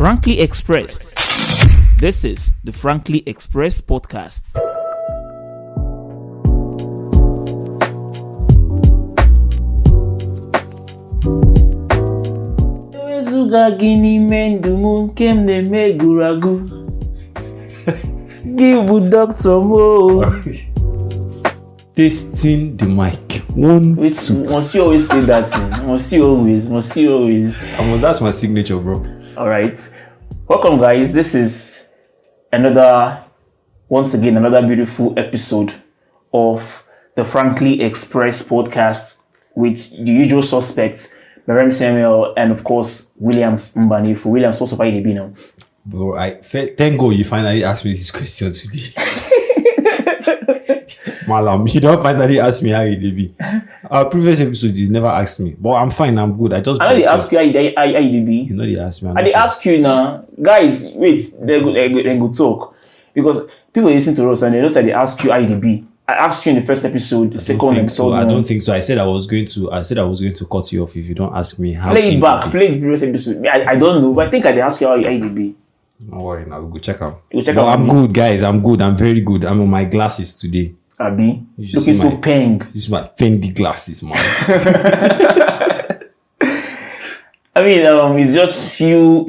Frankly Expressed. This is the Frankly Expressed podcast. Give Dr. Mo. Tasting the mic. One. Must you always say that thing? Must you always? That's my signature, bro. Alright. Welcome, guys. This is once again, another beautiful episode of the Frankly Expressed podcast with the usual suspects, Merem Samuel, and of course, Williams Mbanifu. Williams, what's up? How you be now? Bro, thank God you finally asked me this question today. Malam, you don't finally ask me how you be. Our previous episode, you never asked me. But I'm fine, I'm good. I know they ask you how you be. You know they ask me. They ask you now. Guys, wait, they go talk. Because people listen to us and they know that they ask you how you be. I asked you in the first episode, the second episode. I don't think so. I said I was going to cut you off if you don't ask me how. Play it back. Play the previous episode. I don't know, but I think I ask you how you be. Don't worry now, we'll go check out. I'm good, guys. I'm good. I'm very good. I'm on my glasses today. Abi, looking so pink. This is my Fendi glasses, man. I mean, it's just few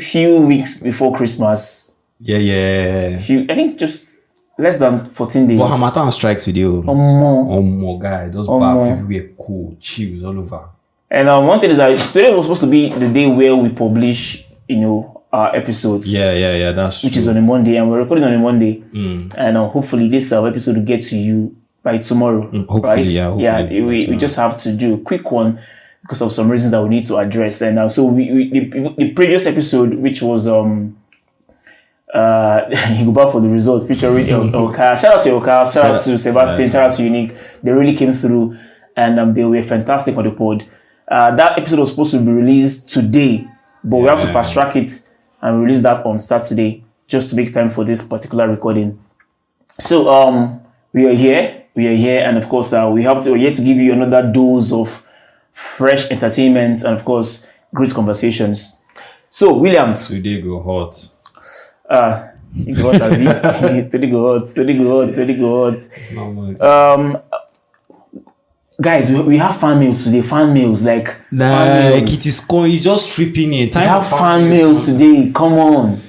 weeks before Christmas. Yeah. I think just less than 14 days. But Hamatan strikes with you. More guy. Those bad everywhere, cool, chills all over. And one thing is that today was supposed to be the day where we publish, our episodes. Yeah, that's which true. is on a Monday, and we're recording on a Monday. And hopefully this episode will get to you by tomorrow. Hopefully, right? We just have to do a quick one because of some reasons that we need to address. And so the previous episode, which was you go back for the results, featuring Oka. Shout out to Oka, shout out to Sebastian, shout out to Unique. They really came through, and they were fantastic on the pod. That episode was supposed to be released today, but we have to fast track it and release that on Saturday just to make time for this particular recording. So we are here, and of course we're here to give you another dose of fresh entertainment and of course great conversations. So Williams, today go hot. You go hot, today go hot. Guys, we have fan mails today. It's just tripping in. We have fan mails today. Come on.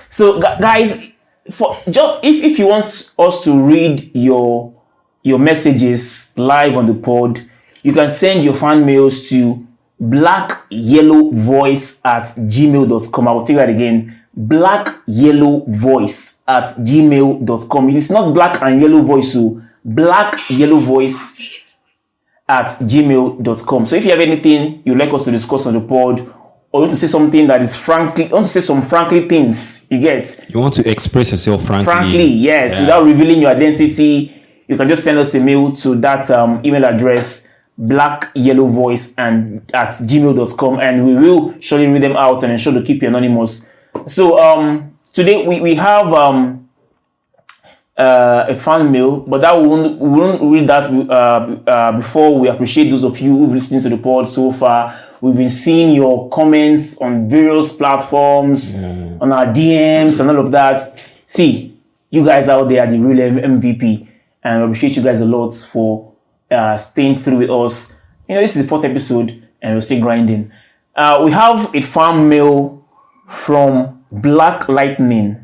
So, guys, if you want us to read your messages live on the pod, you can send your fan mails to blackyellowvoice@gmail.com. I will take that again. blackyellowvoice@gmail.com. It is not black and yellow voice, so blackyellowvoice@gmail.com. So if you have anything you'd like us to discuss on the pod, or you want to say something that is frankly things, you want to express yourself frankly. Yes, without revealing your identity, you can just send us a mail to that email address, blackyellowvoice@gmail.com, and we will surely read them out and ensure to keep you anonymous. So today we have a fan mail, but we won't read that before we appreciate those of you who've listened to the pod so far. We've been seeing your comments on various platforms, on our DMs and all of that. See, you guys out there are the real MVP, and I appreciate you guys a lot for staying through with us. This is the 4th episode, and we're still grinding. We have a fan mail from Black Lightning.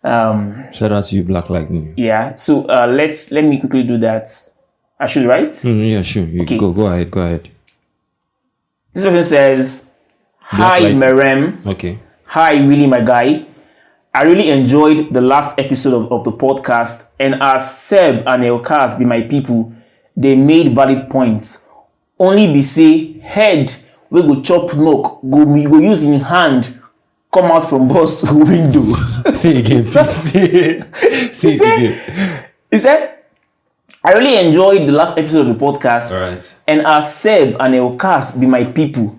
Shout out to you, Black Lightning. Yeah. So let me quickly do that. I should, right? Yeah, sure. Okay. Go ahead. This person says, "Hi Merem. Okay. Hi Willie, my guy. I really enjoyed the last episode of the podcast, and as Seb and Elkas be my people, they made valid points. Only be say head we go chop knock go use in hand." Come out from boss window. Say it again, please. Say it again. He said, "I really enjoyed the last episode of the podcast. All right. And as Seb and Elkas be my people,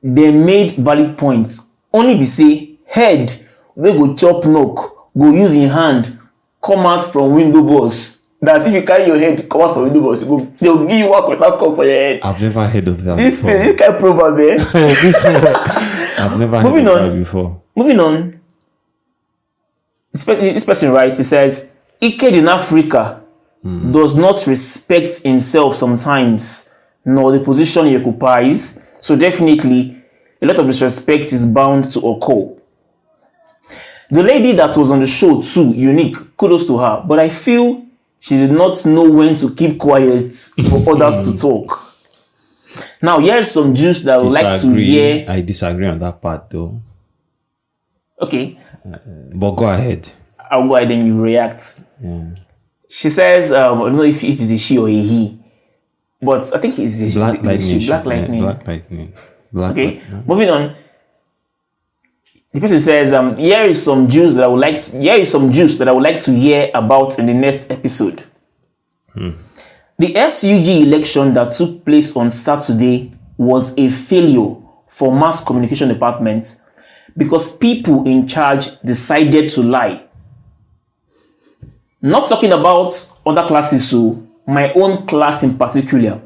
they made valid points. Only be say, head, we go chop knock, go use in hand, come out from window boss. That's if you carry your head, come out from window boss, they'll give you work without cup for your head." I've never heard of that. This kind of proverb there. I've never Moving heard on. of that before. Moving on. This person writes, it says, Ike in Africa does not respect himself sometimes, nor the position he occupies. So definitely, a lot of disrespect is bound to occur. The lady that was on the show too, unique, kudos to her. But I feel she did not know when to keep quiet for others to talk. Now, here's some juice that I would like to hear. I disagree on that part though. Okay. But go ahead. I'll go ahead and you react. Yeah. She says, I don't know if it's a she or a he, but I think it's a she. Black lightning. Black lightning. Black lightning. Black Okay. lightning. Moving on. The person says, here is some juice that I would like to hear about in the next episode. The SUG election that took place on Saturday was a failure for mass communication department because people in charge decided to lie. Not talking about other classes, so my own class in particular,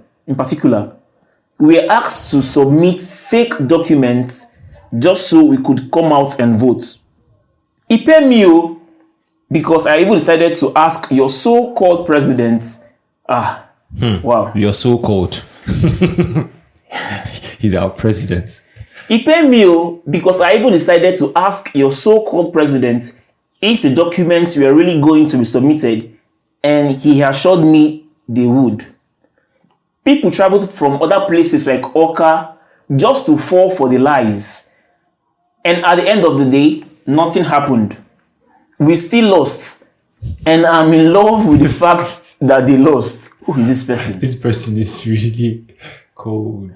we were asked to submit fake documents just so we could come out and vote. It paid me because I even decided to ask your so-called president. Wow. You're so cold. He's our president. It paid me because I even decided to ask your so-called president if the documents were really going to be submitted, and he assured me they would. People traveled from other places like Oka just to fall for the lies. And at the end of the day, nothing happened. We still lost. And I'm in love with the fact that they lost. Who is this person? This person is really cold.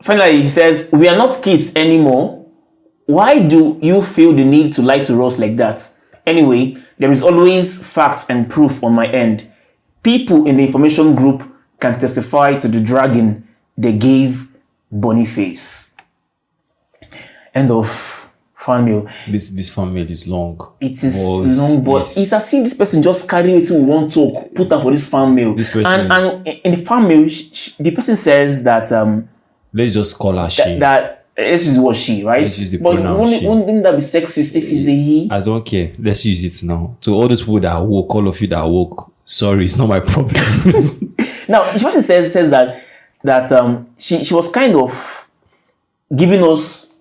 Finally, he says, we are not kids anymore. Why do you feel the need to lie to us like that? Anyway, there is always facts and proof on my end. People in the information group can testify to the dragging they gave Boniface. End of fan mail. This fan mail is long. It is long, but it's as if this person just carried it in one talk, put down for this fan mail. This person and in the fan mail, the person says that let's just call her she. That let's use what she, right? Let's use the but pronoun she. Wouldn't that be sexist if it's a he? I don't care. Let's use it now. To all those people that are woke, all of you that are woke, sorry, it's not my problem. Now, the person says that she was kind of giving us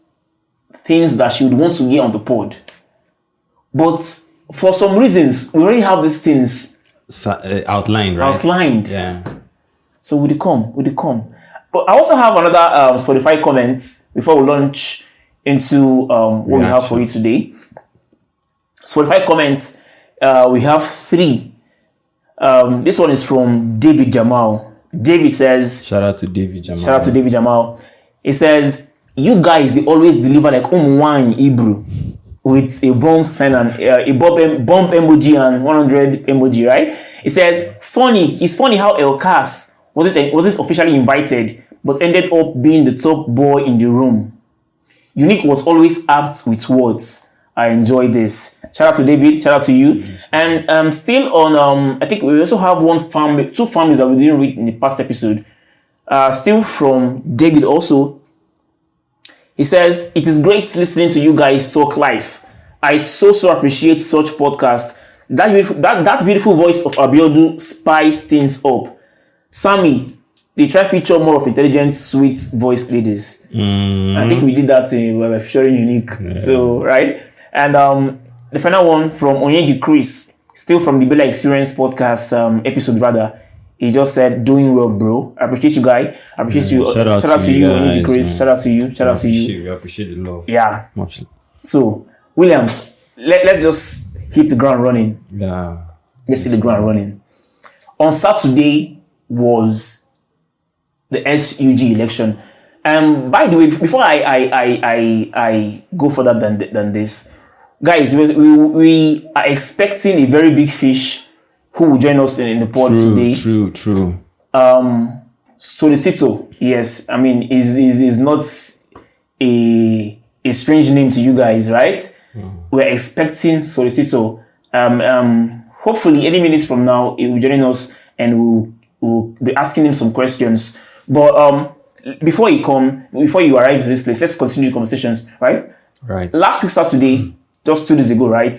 things that she would want to hear on the pod. But for some reasons, we already have these things outlined, right? Outlined. Yeah. So would it come? But I also have another Spotify comment before we launch into what we have for you today. Spotify comments, we have 3. This one is from David Jamal. David says, Shout out to David Jamal. He says, you guys, they always deliver like wine Hebrew with a bomb sign and a bomb emoji and 100 emoji, right? It says, it's funny how El Cas wasn't officially invited, but ended up being the top boy in the room. Unique was always apt with words. I enjoy this. Shout out to David. Shout out to you. And still on, I think we also have 2 families that we didn't read in the past episode. Still from David also. He says, it is great listening to you guys talk life. I so appreciate such podcast. That beautiful voice of Abiodu spice things up. Sammy, they try feature more of intelligent, sweet voice ladies. I think we did that by featuring Unique. Yeah. So, right? And the final one from Onyeji Chris, still from the Bella Experience podcast episode rather. He just said, doing well, bro. I appreciate you, guy. I appreciate you. Shout out to you, Onyeji Chris. Man. Shout out to you. Shout out to you. We appreciate the love. Yeah. Much. So, Williams, let's just hit the ground running. Yeah. Let's hit the ground running. On Saturday was the SUG election. By the way, before I go further than this, guys, we are expecting a very big fish who will join us in the pod today. True. Solicitor, yes. I mean, is not a strange name to you guys, right? We're expecting Solicitor. Hopefully, any minutes from now, he will join us and we'll be asking him some questions. But before you arrive to this place, let's continue the conversations, right? Right. Last week Saturday, just 2 days ago, right,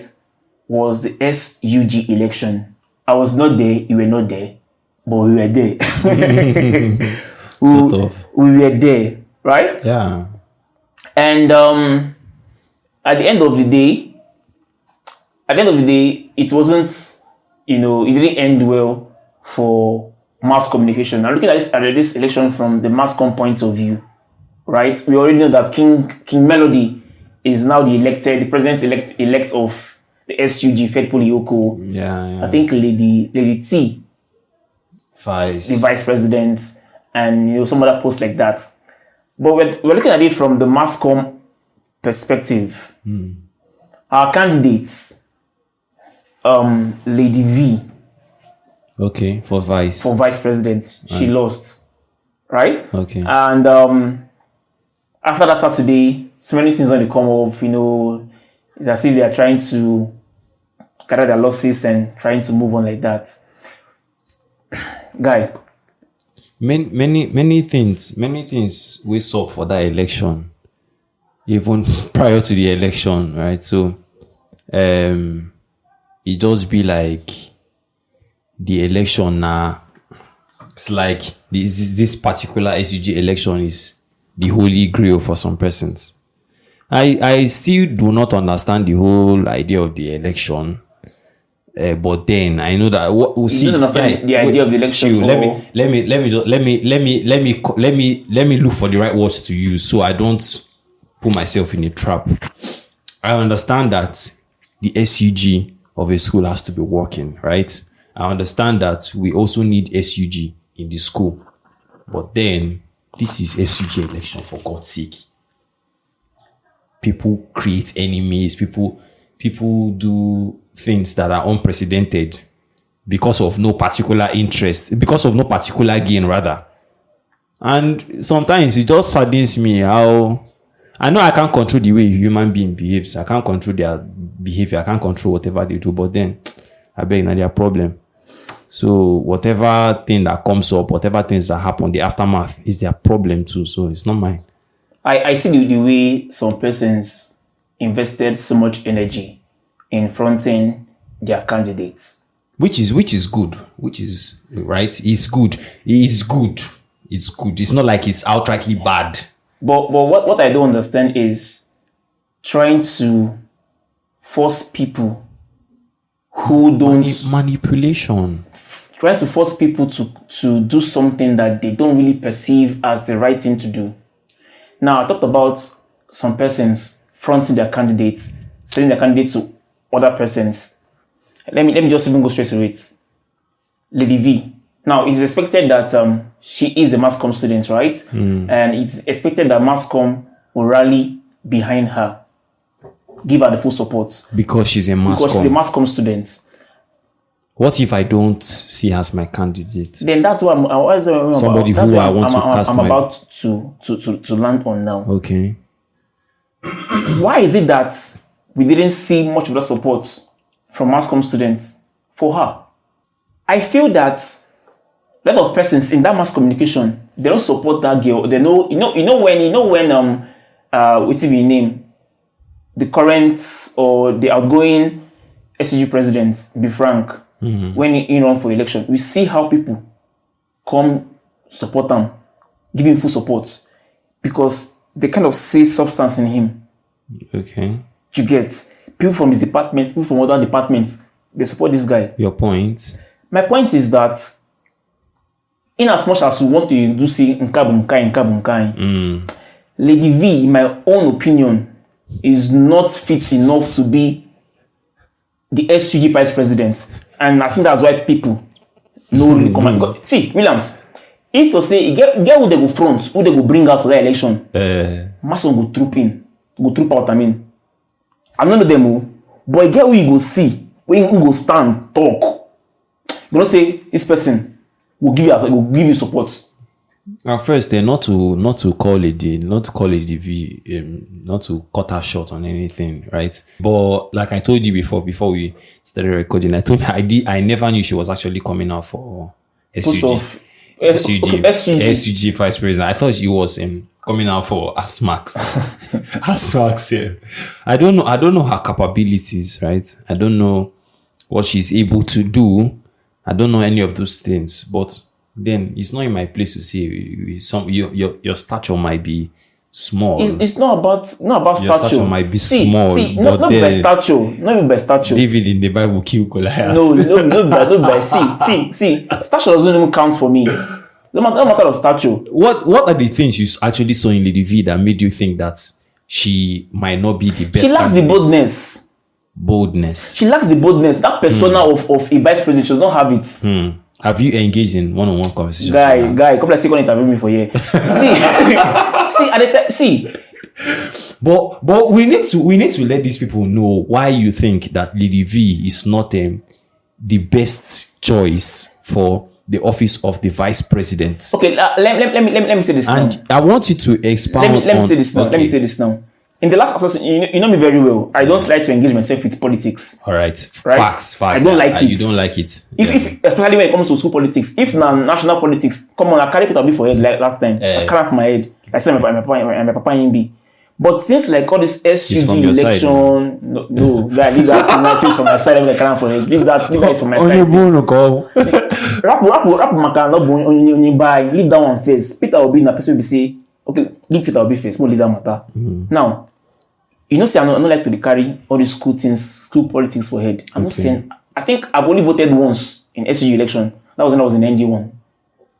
was the SUG election. I was not there, you were not there, but we were there. we were there, right? Yeah. And at the end of the day, it wasn't, it didn't end well for mass communication. Now looking at this election from the mass com point of view, right? We already know that King Melody is now the president-elect of the SUG, Fed Yoko. Yeah. I think Lady T, the vice president, and some other posts like that. But we're looking at it from the mass com perspective. Our candidates, Lady V. Okay, for vice president, she lost, right? Okay. And after that Saturday, so many things on the come up. It's as if they are trying to gather their losses and trying to move on like that. Guy, many things we saw for that election, even prior to the election, right? So, it just be like the election now. It's like this particular SUG election is the holy grail for some persons. I still do not understand the whole idea of the election. But then I know that we'll see. You don't understand the idea of the election. Let me look for the right words to use so I don't put myself in a trap. I understand that the SUG of a school has to be working, right? I understand that we also need SUG in the school. But then this is SUG election, for God's sake. People create enemies, people do things that are unprecedented because of no particular interest, because of no particular gain, rather. And sometimes it just saddens me how I know I can't control the way a human being behaves. I can't control their behavior. I can't control whatever they do. But then, I beg, not their problem. So whatever thing that comes up, whatever things that happen, the aftermath is their problem too. So it's not mine. I see the way some persons invested so much energy in fronting their candidates. Which is good. Which is right. It's good. It's good. It's good. It's not like it's outrightly bad. But what I don't understand is trying to force people who don't manipulation. Trying to force people to do something that they don't really perceive as the right thing to do. Now I talked about some persons fronting their candidates, selling their candidates to other persons. Let me just even go straight to it. Lady V. Now it's expected that she is a mass comm student, right? And it's expected that mass comm will rally behind her, give her the full support because she's a mass comm student. What if I don't see her as my candidate? Then that's what somebody who I want to cast I'm about to land on now. Okay. Why is it that we didn't see much of the support from mass comm students for her? I feel that a lot of persons in that mass communication, they don't support that girl. They know, when what's it be name, the current or the outgoing SUG president, be frank, when he run for election, we see how people come support him, give him full support, because they kind of see substance in him. Okay. You get people from his department, people from other departments, they support this guy. Your point? My point is that in as much as we want to do see nkabunkai, Lady V, in my own opinion, is not fit enough to be the SUG vice president. And I think that's why people no really come. See, Williams, if to say get who they go front, who they go bring out for that election, Mason go troop out. I don't know them, but get who you go see, when you go stand, talk. You don't say this person will give you support. At first, they're not to call it the V, not to cut her short on anything, right? But like I told you before we started recording, I told you I never knew she was actually coming out for SUG. SUG vice president. I thought he was coming out for Asmax. Asmax, yeah. I don't know her capabilities, right? I don't know what she's able to do. I don't know any of those things. But then it's not in my place to say your stature might be small. It's not about Your stature might be small. Not by stature. Not even by stature. David in the Bible killed Goliath. No by. See. Stature doesn't even count for me. No matter of stature. What are the things you actually saw in Lady V that made you think that she might not be the best? She lacks the boldness. She lacks the boldness. That persona of a vice president, she does not have it. Have you engaged in one-on-one conversation? Guy, come like second interview me for here. See. But we need to let these people know why you think that Lady V is not the best choice for the office of the vice president. Okay, let me say this and now. I want you to expound. Let me say this now. Okay. Let me say this now. In the last assessment, you know me very well. I don't like to engage myself with politics. All right. Facts. I don't like it. You don't like it. If especially when it comes to school politics. If now national politics, come on, I carry it for head like last time. I carry for my head. I said my papa in B. But things like all this SUG election, no, guy, leave that from my side. I'm like, for it. Leave that from my side. Rap Maka not on buy. Leave that one first. Peter will be in a person will be say, okay, leave Peter will be first. More leave that matter. Now, you know, say I don't like to carry all these school politics for head. I'm not saying. I think I've only voted once in SUG election. That was when I was in NG1.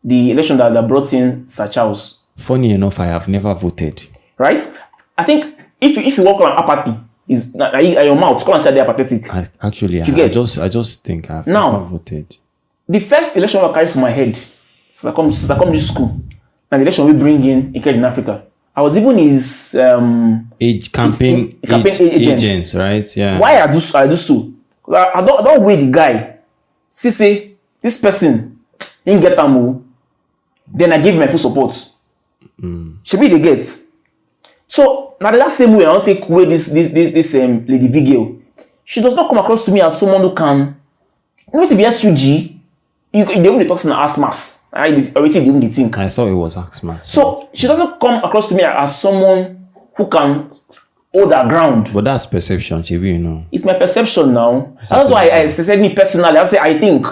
The election that brought in Sir Charles. Funny enough, I have never voted. Right? I think if you walk around apathy, is your mouth come and say they're apathetic. I just think I've never voted. The first election I carried for my head since I come to school, and the election we bring in in Africa. I was even his campaign agents, right? Yeah. Why I do so? I don't wait the guy. Say this person didn't get a move. Then I give my full support. Should be the gates. So now that same way I don't take away this Lady V girl. She does not come across to me as someone who can. You know to be SUG. They only talk in Asmas. I already the only thing. I thought it was Asmas. So she doesn't come across to me as someone who can hold her ground. But that's perception, you know. It's my perception now. That's why I said me personally. I say I think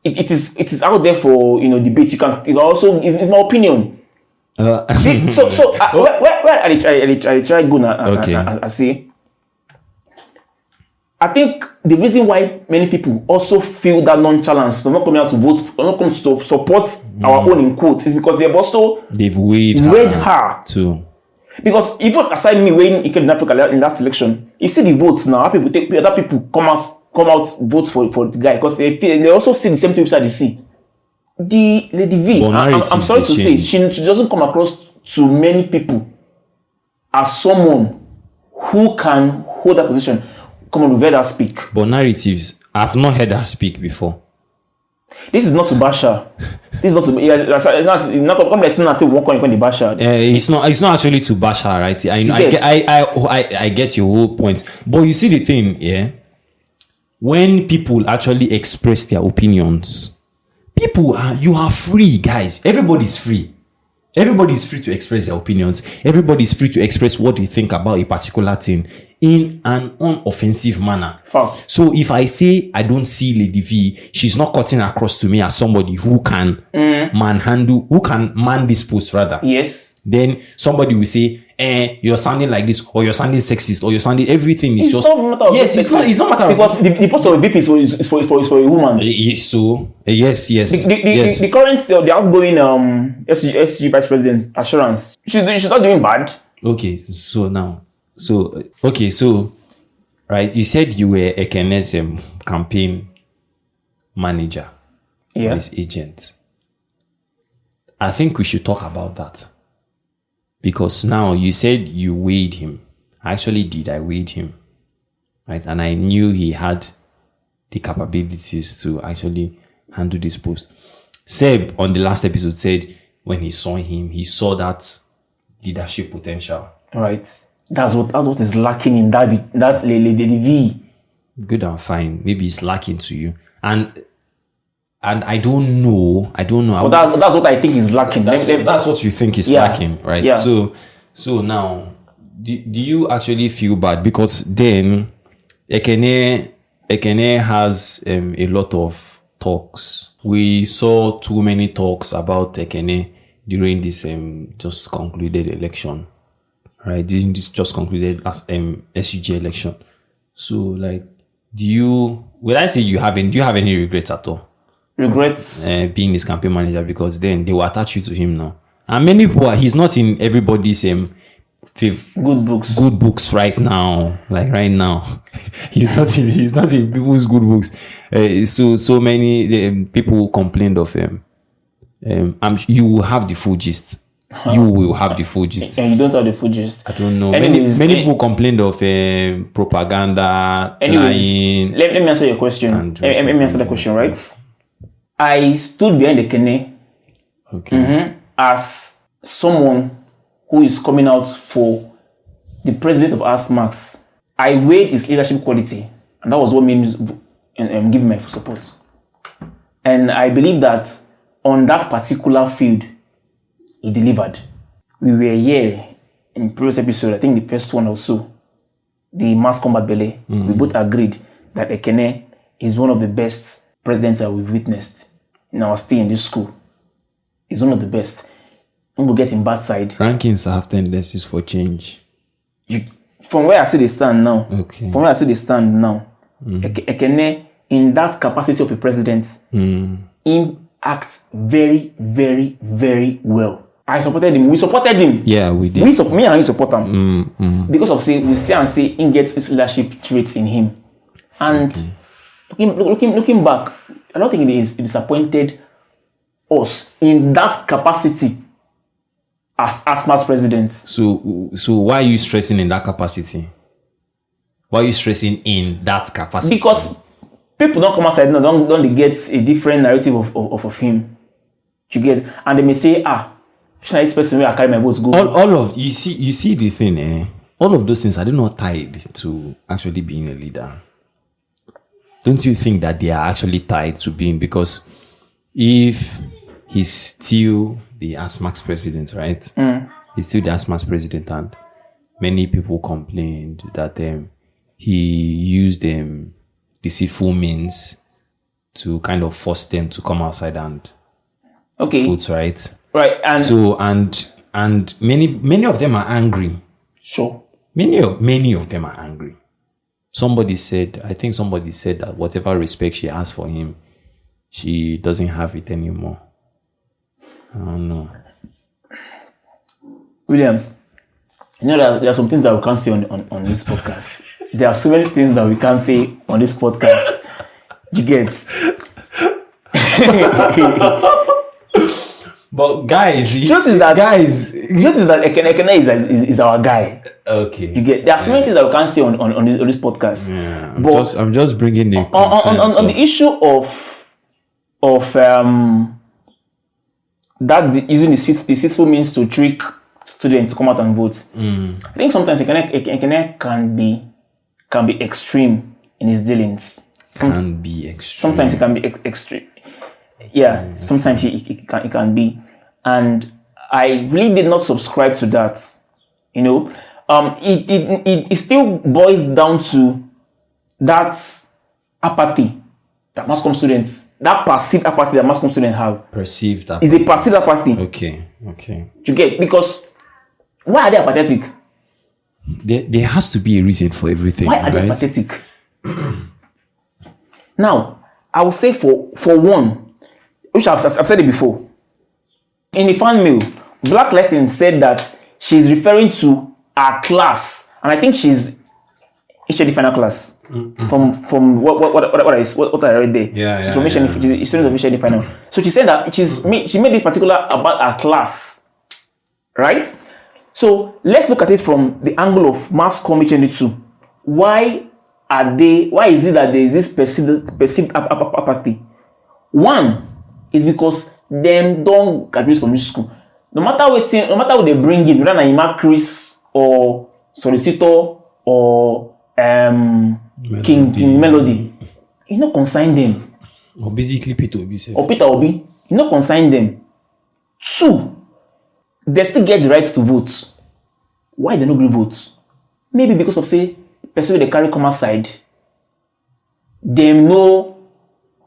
it is out there for debate. You can. It also is my opinion. Where I try go now. Okay. I say. I think the reason why many people also feel that nonchalance, they're not coming out to vote, they're not coming to support our own in quotes, is because they've weighed her too. Because even aside me weighing in Africa in that election, you see the votes now. Other people come out vote for the guy because they also see the same things that they see. The Lady V, I'm sorry to say, she doesn't come across to many people as someone who can hold that position. Come on, we've heard her speak. But narratives, I've not heard her speak before. This is not to bash her. This is not to. It's not come like say one coin the bash her. It's not actually to bash her, right? I get your whole point. But you see the thing, yeah. When people actually express their opinions, you are free, guys. Everybody's free. Everybody's free to express their opinions. Everybody's free to express what they think about a particular thing in an unoffensive manner. Fact. So if I say I don't see Lady V, she's not cutting across to me as somebody who can man this post rather. Yes. Then somebody will say, you're sounding like this, or you're sounding sexist, or you're sounding everything is just. It's not matter because the post of a BP is for a woman. Yes. The current the outgoing SG vice president assurance. She's not doing bad. Okay, so right, you said you were a KNS campaign manager. Yeah. His agent. I think we should talk about that. Because now you said you weighed him. I actually did. I weighed him. Right? And I knew he had the capabilities to actually handle this post. Seb, on the last episode, said when he saw him, he saw that leadership potential. Right. That's what is lacking in that Lady V. Good and fine. Maybe it's lacking to you. And and I don't know. But that's what I think is lacking. That's what you think is lacking, right? Yeah. So now, do you actually feel bad? Because then Ekene has a lot of talks. We saw too many talks about Ekene during this just concluded election, right? During this just concluded SUG election. So, like, do you have any regrets at all? Regrets? Being his campaign manager, because then they will attach you to him now. And many people he's not in everybody's good books right now. Like right now. he's not in people's good books. So many people complained of him. You will have the full gist. You will have the full gist. And you don't have the full gist. I don't know. Anyways, many people complained of propaganda. Lying, let me answer your question. Let me answer the question, right? I stood behind the Kene as someone who is coming out for the president of ASMAX. I weighed his leadership quality, and that was what made me give my full support. And I believe that on that particular field, he delivered. We were here in previous episode, I think the first one or so, the mass combat belly. We both agreed that Ekene is one of the best presidents that we've witnessed in our stay in this school. He's one of the best. I'm going to get in bad side. Rankings have tendencies for change. From where I see they stand now, Ekene, in that capacity of a president, he acts very, very, very well. I supported him. We supported him. Yeah, we did. Me and he support him. Because of we see he gets his leadership traits in him. And looking back, I don't think it disappointed us in that capacity as ASMA's president. So why are you stressing in that capacity? Why are you stressing in that capacity? Because people don't come outside now, don't get a different narrative of him. You get, and they may say, this person where I carry my votes go. All of you see the thing, all of those things are they not tied to actually being a leader? Don't you think that they are actually tied to being? Because if he's still the ASMAX president, right? He's still the ASMAX president, and many people complained that he used deceitful means to kind of force them to come outside and vote, right? Right, and so and many of them are angry. Sure, many of them are angry. Somebody said that whatever respect she has for him, she doesn't have it anymore. I don't know. Williams, you know that there are some things that we can't say on this podcast. There are so many things that we can't say on this podcast. You get? But guys, the truth is that Ekene is our guy. Okay. You get? There are so many things that we can't say on this podcast. Yeah, I'm just bringing the on the issue of that using the deceitful means to trick students to come out and vote. I think sometimes Ekene can be extreme in his dealings. Sometimes it can be extreme. Yeah, sometimes it can be, and I really did not subscribe to that. You know, it still boils down to that apathy that mass comm students, that perceived apathy that mass comm students have. Perceived apathy. Is a perceived apathy. Okay. You get? Because why are they apathetic? There has to be a reason for everything. Why are they apathetic? Now, I will say for one, which I've said it before. In the fan mail, Black Lightning said that she's referring to our class, and I think she's the final class from what I read there. Yeah, she's from she's student of the final. So she said that she made this particular about our class, right? So let's look at it from the angle of mass commission 2. Why is it that there is this perceived apathy? One is because them don't graduate from this school. No matter what they bring in, whether it's Chris or Solicitor or King Melody, you not consign them. Or basically Peter Obi. Or Peter Obi, you not consign them. 2, they still get the right to vote. Why they not going to vote? Maybe because of say person they carry come outside. They no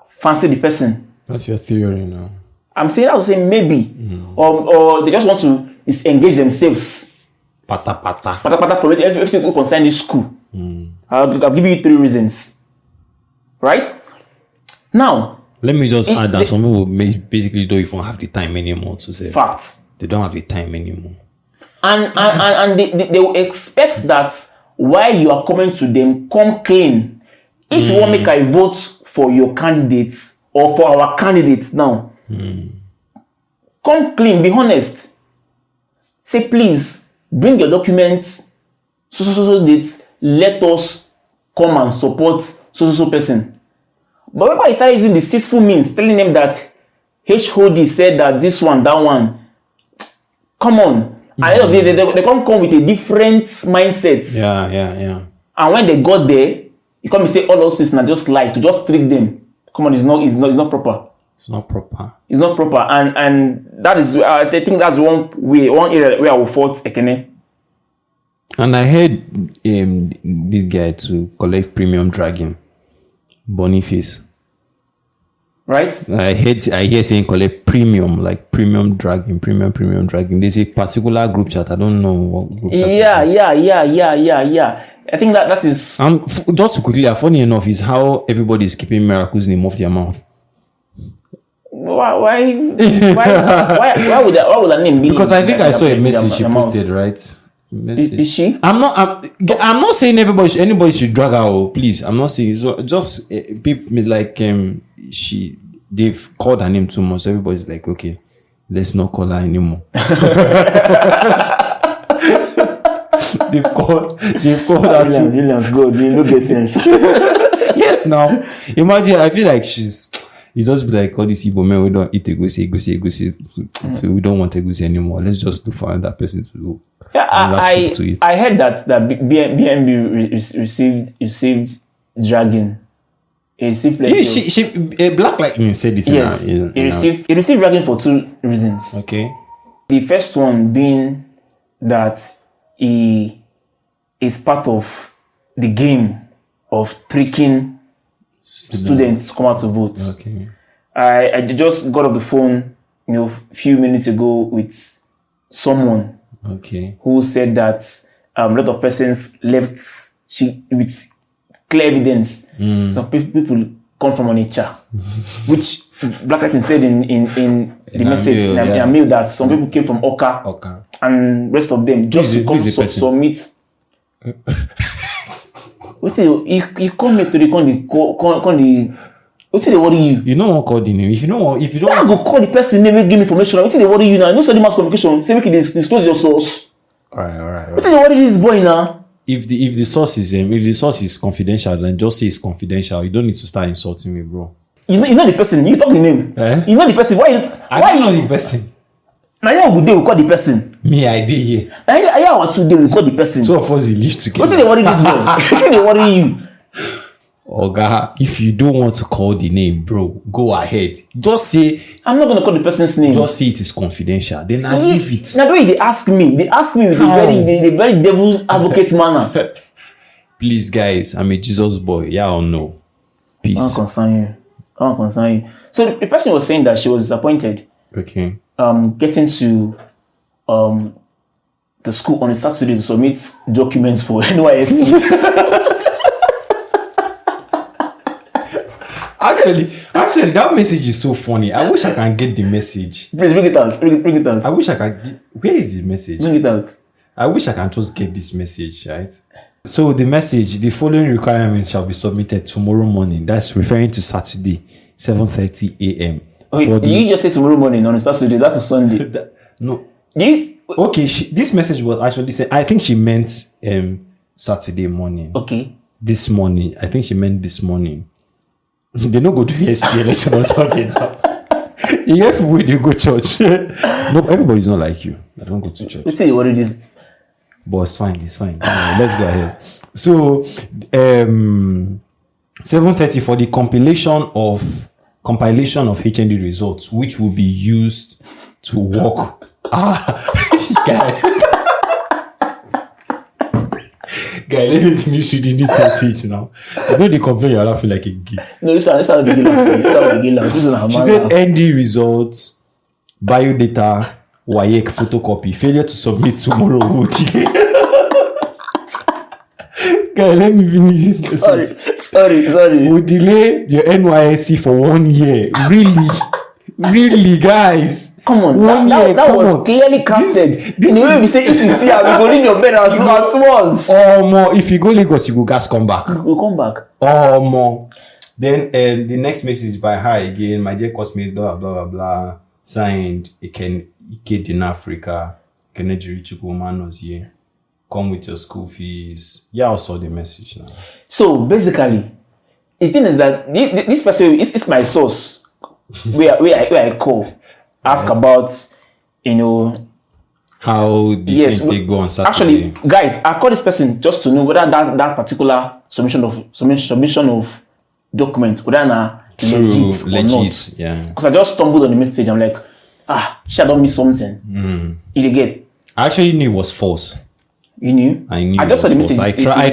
fancy the person. That's your theory now. I'm saying maybe. Or they just want to engage themselves. Pata for it. If you concern this school. I'll give you 3 reasons. Right? Now, let me just add that some people basically don't even have the time anymore to say. Facts. They don't have the time anymore. And they will expect that while you are coming to them, come clean. If you want to make a vote for your candidates or for our candidates now, come clean, be honest. Say, please, bring your documents, so that let us come and support so person. But when I started using the deceitful means, telling them that HOD said that this one, that one, come on. And they come with a different mindset. Yeah. And when they got there, you come and say all those things and just lie to just trick them. Come on, it's not proper. It's not proper. It's not proper. And that is, I think that's one area where I will fault Ekene. And I heard this guy to collect premium dragging. Boniface. Right? I hear saying collect premium, like premium dragging. There's a particular group chat. I don't know what group chat. Yeah. I think that is. Just to quickly, funny enough, is how everybody is keeping Miracle's name off their mouth. Why would that name be? Because I think I saw a message she posted, right? Is she? I'm not saying anybody should drag her. Please, I'm not saying. So just people like they've called her name too much. So everybody's like, okay, let's not call her anymore. they've called her. Williams, good. You know, get sense. Yes, now imagine. I feel like you just be like, all these Igbo men, we don't eat egusi. We don't want egusi anymore. Let's just look for another person to do. Yeah, I heard that BNB received dragging. He received Black Lightning said it. Yes, he received dragging for 2 reasons. Okay. The first one being that he is part of the game of tricking students to come out to vote. Okay. I just got off the phone, a few minutes ago with someone. Okay. Who said that a lot of persons left with clear evidence. Some people come from Onitsha, which Black Lightning said in the message in a mail that some people came from Oka. And rest of them just to come submit. You come here to the what they worry you? You don't want to call the name. If you don't I go call the person name and give me information. What they worry you now? No study mass communication. Say make you disclose your source. All right. What they worry this boy now? If the source is confidential, then just say it's confidential. You don't need to start insulting me, bro. You know the person. You talk the name. Eh? You know the person. Why you know the person? Now yeah, we call the person. Me, I did here. Now yeah, today we call the person. 2 of us live together. What they worry this boy? What they worry you? Oga, if you don't want to call the name, bro, go ahead. Just say, I'm not going to call the person's name. Just say it is confidential. Then I leave it. Now the way they ask me with the very devil's advocate manner. Please, guys, I'm a Jesus boy. Yeah or no? Peace. I don't concern you. So the person was saying that she was disappointed. Okay. Getting to the school on a Saturday to submit documents for NYSC. Actually, that message is so funny. I wish I can get the message. Please bring it out. Bring it out. I wish I can. Where is the message? Bring it out. I wish I can just get this message, right? So the message: the following requirements shall be submitted tomorrow morning. That's referring to Saturday, 7:30 a.m. Okay, you just say tomorrow morning on a Saturday. That's a Sunday. No. Okay. This message was actually said. I think she meant Saturday morning. Okay. This morning. I think she meant this morning. They don't go to SPL election on Sunday now. You hear people when they go church. No, everybody's not like you. I don't go to church. Let's see what it is. But it's fine. Let's go ahead. So 7:30 for the compilation compilation of HND results, which will be used to work. Guy, let me finish reading this message now. I know they complain you're laughing like a gay. No, this is how begin laughing. She said ND results, biodata, WAEC photocopy, failure to submit tomorrow. Guy, let me finish this message. Sorry. We'll delay your NYSC for 1 year. Really, guys. Come on, that was clearly crafted. In the way we say, if you see her, we go in your bed at once. More. If you go Lagos, you go gas come back. We'll come back. More. Then the next message by her again. My dear cosmate, blah blah blah blah. Signed. Ike in Africa. Kenejiri Chukwumanos here. Come with your school fees. Yeah, I saw the message now. So basically, the thing is that this person is my source. where I call. Ask about, how do you think they go on Saturday? Actually, guys, I call this person just to know whether that particular submission of documents, whether legit or not. Yeah. Because I just stumbled on the message. I'm like, she don't miss something. If you get. I actually knew it was false. You knew? I knew. I just saw the message. I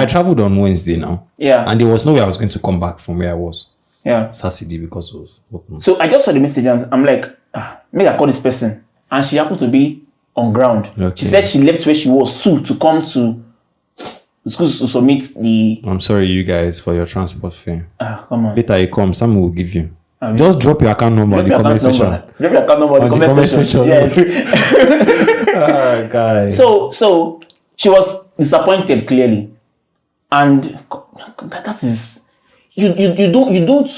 traveled on Wednesday now. Yeah. And there was no way I was going to come back from where I was. Yeah. Saturday because of. So I just saw the message and I'm like, maybe I call this person, and she happened to be on ground. Okay. She said she left where she was to come to school to submit the. I'm sorry, you guys, for your transport fare. Come on. Later you come, someone will give you. Just drop your account number in the comment section. Drop your account number in the comment section. Yes. Guys. So she was disappointed clearly, and that is you don't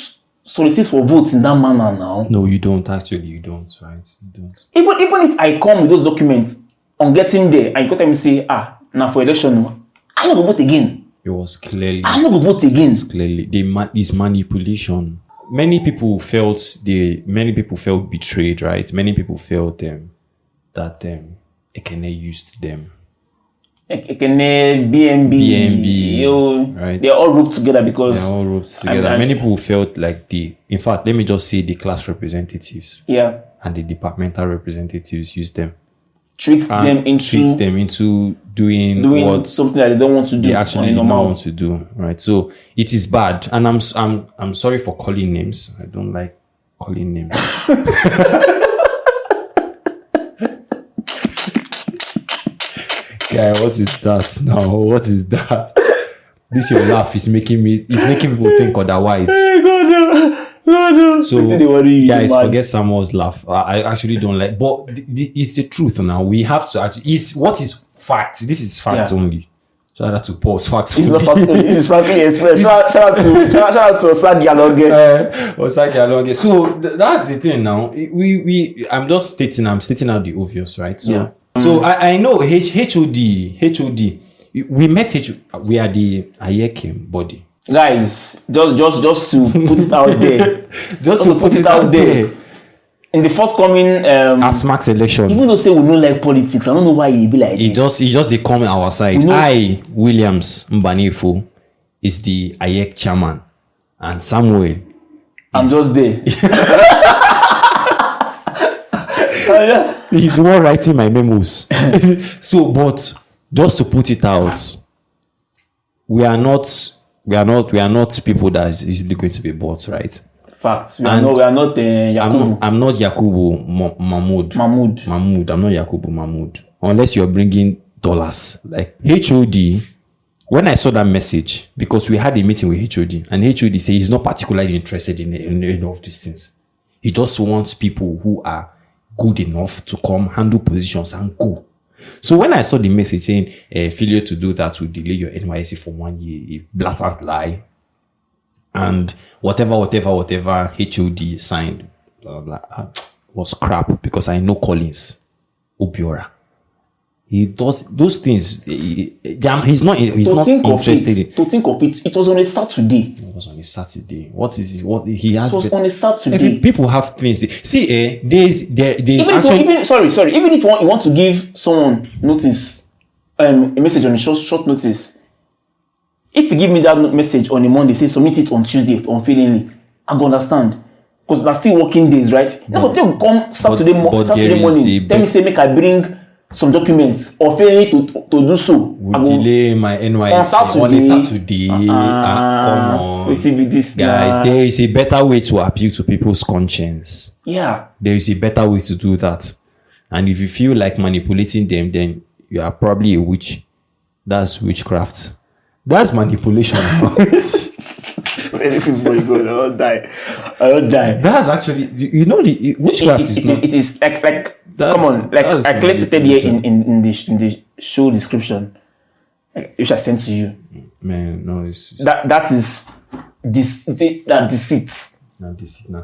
solicit for votes in that manner now. No, you don't. Actually, you don't. Right? You don't. Even if I come with those documents on getting there, and you come and say, now for election, I'm not gonna vote again. It was clearly. I'm not gonna vote again. Clearly, this manipulation. Many people felt betrayed. Right? Many people felt that Ekene used them. Ekene, BNB, right? They're all grouped together because they're all grouped together. Many people felt like in fact, let me just say the class representatives, and the departmental representatives used them, tricked them into doing something that they don't want to do. They actually do not want to do, right? So it is bad, and I'm sorry for calling names. I don't like calling names. Guy, what is that now? What is that? This your laugh is making people think otherwise. So guys, forget Samuel's laugh. I actually don't like, but it's the truth now. We have to actually. What is fact? This is fact only. Shout out to Paul's facts. It's not fact. This is frankly expressed. Shout out to Osagi Alonge. So that's the thing now. I'm stating out the obvious, right? So. So I know HOD. We met we are the IEKM body. Guys, just to put it out there. just to put it out there. In the forthcoming ASMAX election. Even though say we don't like politics, I don't know why he be like this. He just they come our side. I, Williams Mbanefo, is the IEK chairman. And Samuel. I'm just there. He's the one writing my memos. So, but just to put it out, we are not people that is easily going to be bought, right? Facts. We are not Yakubu. I'm not Yakubu Mahmoud. I'm not Yakubu Mahmoud. Unless you're bringing dollars. Like HOD, when I saw that message, because we had a meeting with HOD, and HOD said he's not particularly interested in any of these things. He just wants people who are good enough to come handle positions and go. So when I saw the message saying failure to do that will delay your NYSC for 1 year, a blatant lie, and whatever HOD signed, blah blah blah, was crap, because I know Collins Obiora. He does those things. He's not interested in. To think of it, it was on a Saturday. It was on a Saturday. What is it? What he has? It was on a Saturday. People have things. See, there's even actually. Even if you want to give someone notice, a message on a short notice. If you give me that message on a Monday, say submit it on Tuesday unfailingly, I go understand. because they're still working days, right? They will come Saturday morning, tell me say make I bring some documents or fail to do so. We delay my NYC on a Saturday. Come on. Wait till be this guys, there is a better way to appeal to people's conscience. Yeah. There is a better way to do that. And if you feel like manipulating them, then you are probably a witch. That's witchcraft. That's manipulation. It's very good. I don't die. That's actually, you know, the witchcraft is not. It is like come on, like I clearly stated here in the show description, which I sent to you. Man, no, it's that is deceit.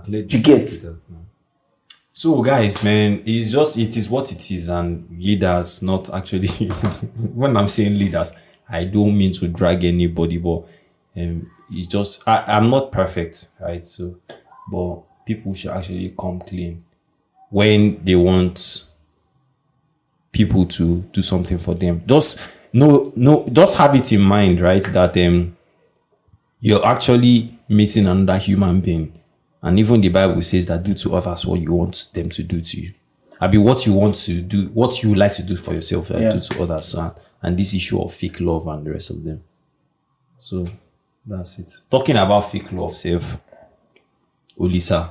You get. So guys, man, it is what it is, and leaders not actually. When I'm saying leaders, I don't mean to drag anybody, but it's just I'm not perfect, right? So, but people should actually come clean when they want people to do something for them. Just just have it in mind, right? That you're actually meeting another human being. And even the Bible says that do to others what you want them to do to you. I mean, what you want to do, what you like to do for yourself, do to others. And this issue of fake love and the rest of them. So, that's it. Talking about fake love, self, Olisa,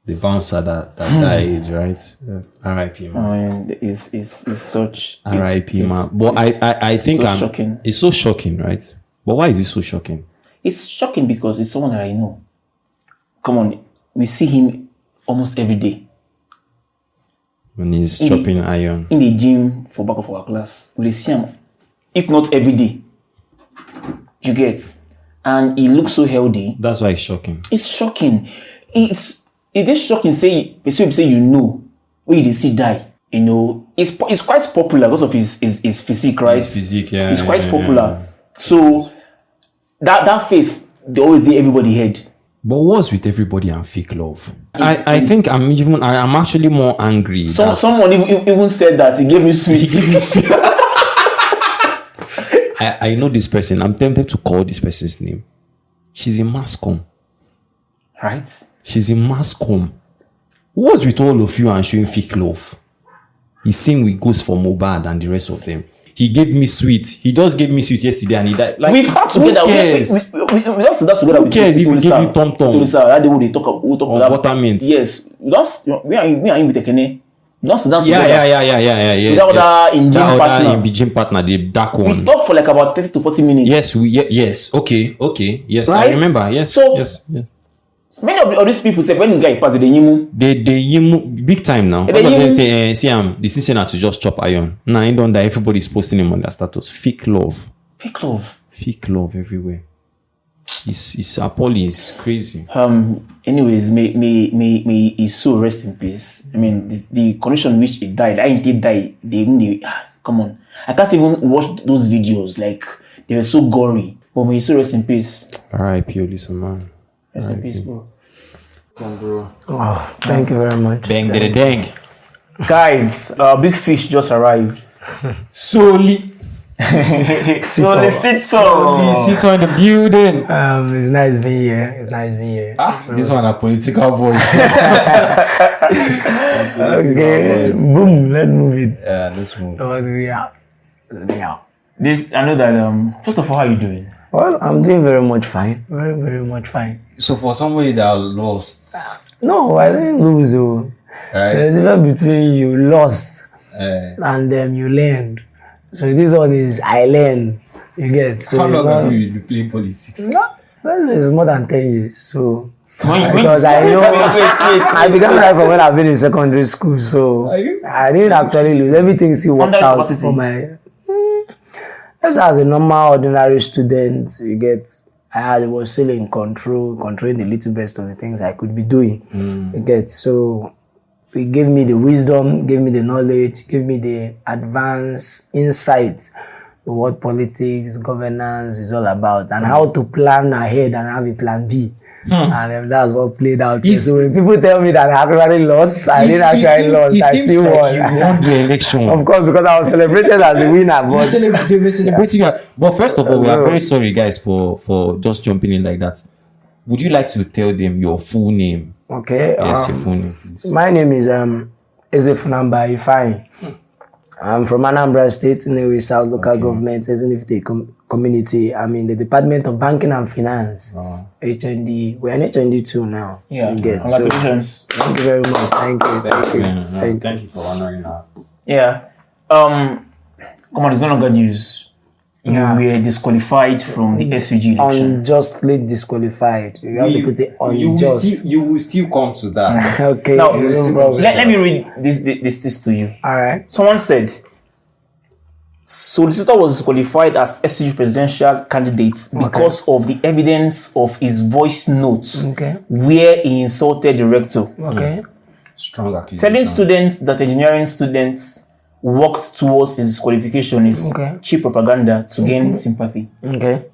the bouncer that died, right? R.I.P. man. It's such R.I.P. man. But I think so shocking. It's so shocking, right? But why is it so shocking? It's shocking because it's someone that I know. Come on, we see him almost every day. When he's chopping iron. In the gym for back of our class. We see him, if not every day. You get. And he looks so healthy. That's why it's shocking. It's shocking. It is shocking say you know when you see die. You know, it's quite popular because of his physique, right? His physique, yeah. It's quite popular. Yeah. So that face, they always did everybody head. But what's with everybody and fake love? I think I'm actually more angry. Someone even said that he gave me sweet. I know this person. I'm tempted to call this person's name. She's in mass comm. Right? She's in mass comm. What's with all of you and showing fake love? He's saying we goes for Mohbad and the rest of them. He gave me sweet. He just gave me sweet yesterday and he died. Like, we sat together. We just sat together. Who cares if we give you tom tom? That day we talk about buttermint. Yes. We are in with Ekene. We don't sit down together. Yeah. With that other gym partner, the dark one. We talk for like about 30 to 40 minutes. Yes. Okay. Yes, right? I remember. Yes. So, yes. Many of these people say when the guy pass, they yimu big time now. They see the season to just chop iron. Now I don't die. Everybody's posting him on their status. Fake love everywhere. It's appalling. It's crazy. Anyways, may his soul rest in peace. I mean, the condition in which he died. I didn't die. They come on. I can't even watch those videos. Like they were so gory. But may his soul rest in peace. R.I.P. Olisa, man. Rest in peace, bro. Come on, bro. Oh, thank you very much. Dang. Guys, big fish just arrived. Solicitor in the building. It's nice being here. This one a political voice. Okay, boom. Let's move it. Yeah, let's move. Yeah. This I know that. First of all, how are you doing? Well, I'm doing very much fine. Very, very much fine. So for somebody that lost, no, I didn't lose. Right? There's a difference between you lost and you learned. So this one is I learned. You get. So how long have you been playing politics? No, it's more than 10 years. So because I know I began life from when I've been in secondary school. So I didn't actually lose. Everything still worked out for my. Just as a normal, ordinary student, you get. I was still in controlling the little best of the things I could be doing. You get. So it gave me the wisdom, gave me the knowledge, gave me the advanced insight of what politics, governance is all about, and how to plan ahead and have a plan B. And that's what played out. So when people tell me that I actually lost, I didn't actually lose. I still won. You won the election. Of course, because I was celebrated as a winner. But they were celebrating you. But first of all, we are very sorry, guys, for just jumping in like that. would you like to tell them your full name? Okay. Yes, your full name, please. My name is Ezefunamba Ifeanyi. I'm from Anambra State, in the South local government, Ezenifite community. I'm in the Department of Banking and Finance. HND. We're in HND 2 now. Yeah. Congratulations. Thank you very much. Thank you. Thank you for honoring that. Yeah. Come on, it's no longer news. You were disqualified from the SUG election. Unjustly disqualified. You have to put it unjust. You will still come to that. Okay. Now, let me read this to you. All right. Someone said, Solicitor was disqualified as SUG presidential candidate because of the evidence of his voice notes where he insulted the rector. Okay. Strong accusation. Telling students that engineering students worked towards his disqualification is cheap propaganda to gain sympathy. Okay.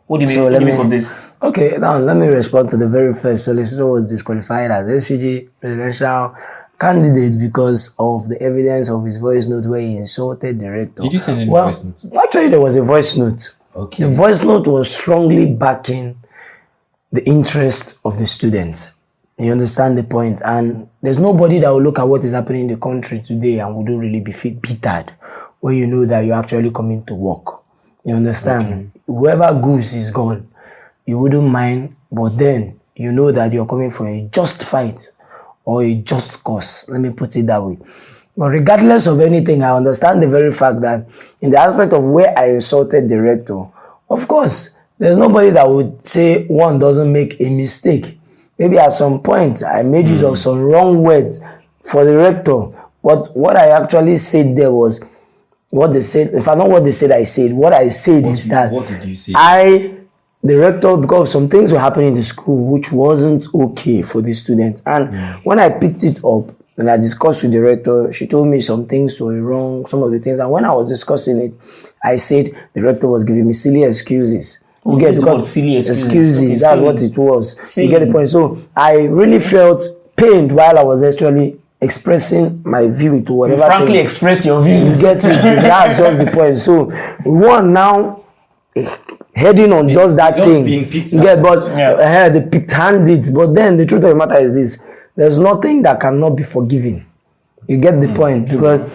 What do you make of this? Okay, now let me respond to the very first. Solicitor was disqualified as SUG presidential candidate because of the evidence of his voice note where he insulted the rector. Did you send any voice notes? Actually, there was a voice note. Okay. The voice note was strongly backing the interest of the students. You understand the point? And there's nobody that will look at what is happening in the country today and wouldn't really be bittered when you know that you're actually coming to work. You understand? Whoever goose is gone, you wouldn't mind, but then you know that you're coming for a just fight or a just cause. Let me put it that way. But regardless of anything, I understand the very fact that in the aspect of where I insulted the rector, of course, there's nobody that would say one doesn't make a mistake. Maybe at some point I made use of some wrong words for the rector. But what I actually said there was what they said. If I know what they said, I said. What I said is that what did you say? The rector, because some things were happening in the school which wasn't okay for the students. And when I picked it up and I discussed with the rector, she told me some things were wrong, some of the things. And when I was discussing it, I said the rector was giving me silly excuses. You get because silly excuses. Okay, that's what it was. Silly. You get the point. So I really felt pained while I was actually expressing my view to whatever. You frankly express your views. You get it. That's just the point. So we want now heading on just that thing. You get, but they picked handed. But then the truth of the matter is this: there's nothing that cannot be forgiven. You get the point, because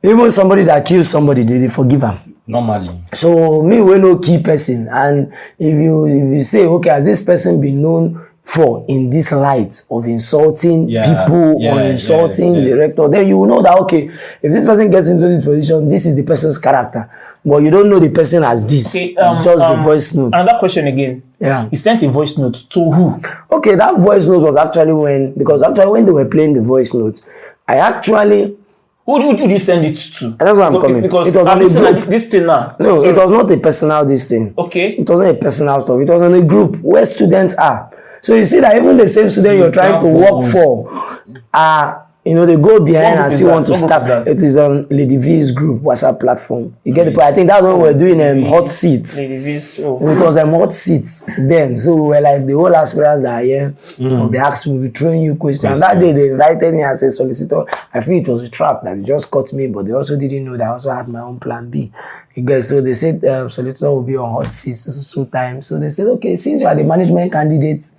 even somebody that kills somebody, they forgive them. Normally. So me, we no key person, and if you say, okay, has this person been known for in this light of insulting people or insulting the rector, then you will know that okay, if this person gets into this position, this is the person's character. But you don't know the person as this. Okay, it's just the voice note. Another question again. Yeah. You sent a voice note to who? Okay, that voice note was actually when they were playing the voice note, I actually. Who did you send it to? That's why I'm coming. Because it was on a group. Like this thing now. No, sorry. It was not a personal this thing. Okay. It wasn't a personal stuff. It was on a group where students are. So you see that even the same student you're trying to work for are, they go behind and still want to start. It is on Lady V's group WhatsApp platform. You get the point. I think that's when we were doing hot seats. Lady V's. Oh. It was hot seats then. So we were like the whole aspirants that are here. They asked me, we throwing you questions. And that day they invited me as a solicitor. I feel it was a trap that they just caught me, but they also didn't know that I also had my own plan B. You guys, so they said solicitor will be on hot seats so time. So they said, okay, since you are the management candidate,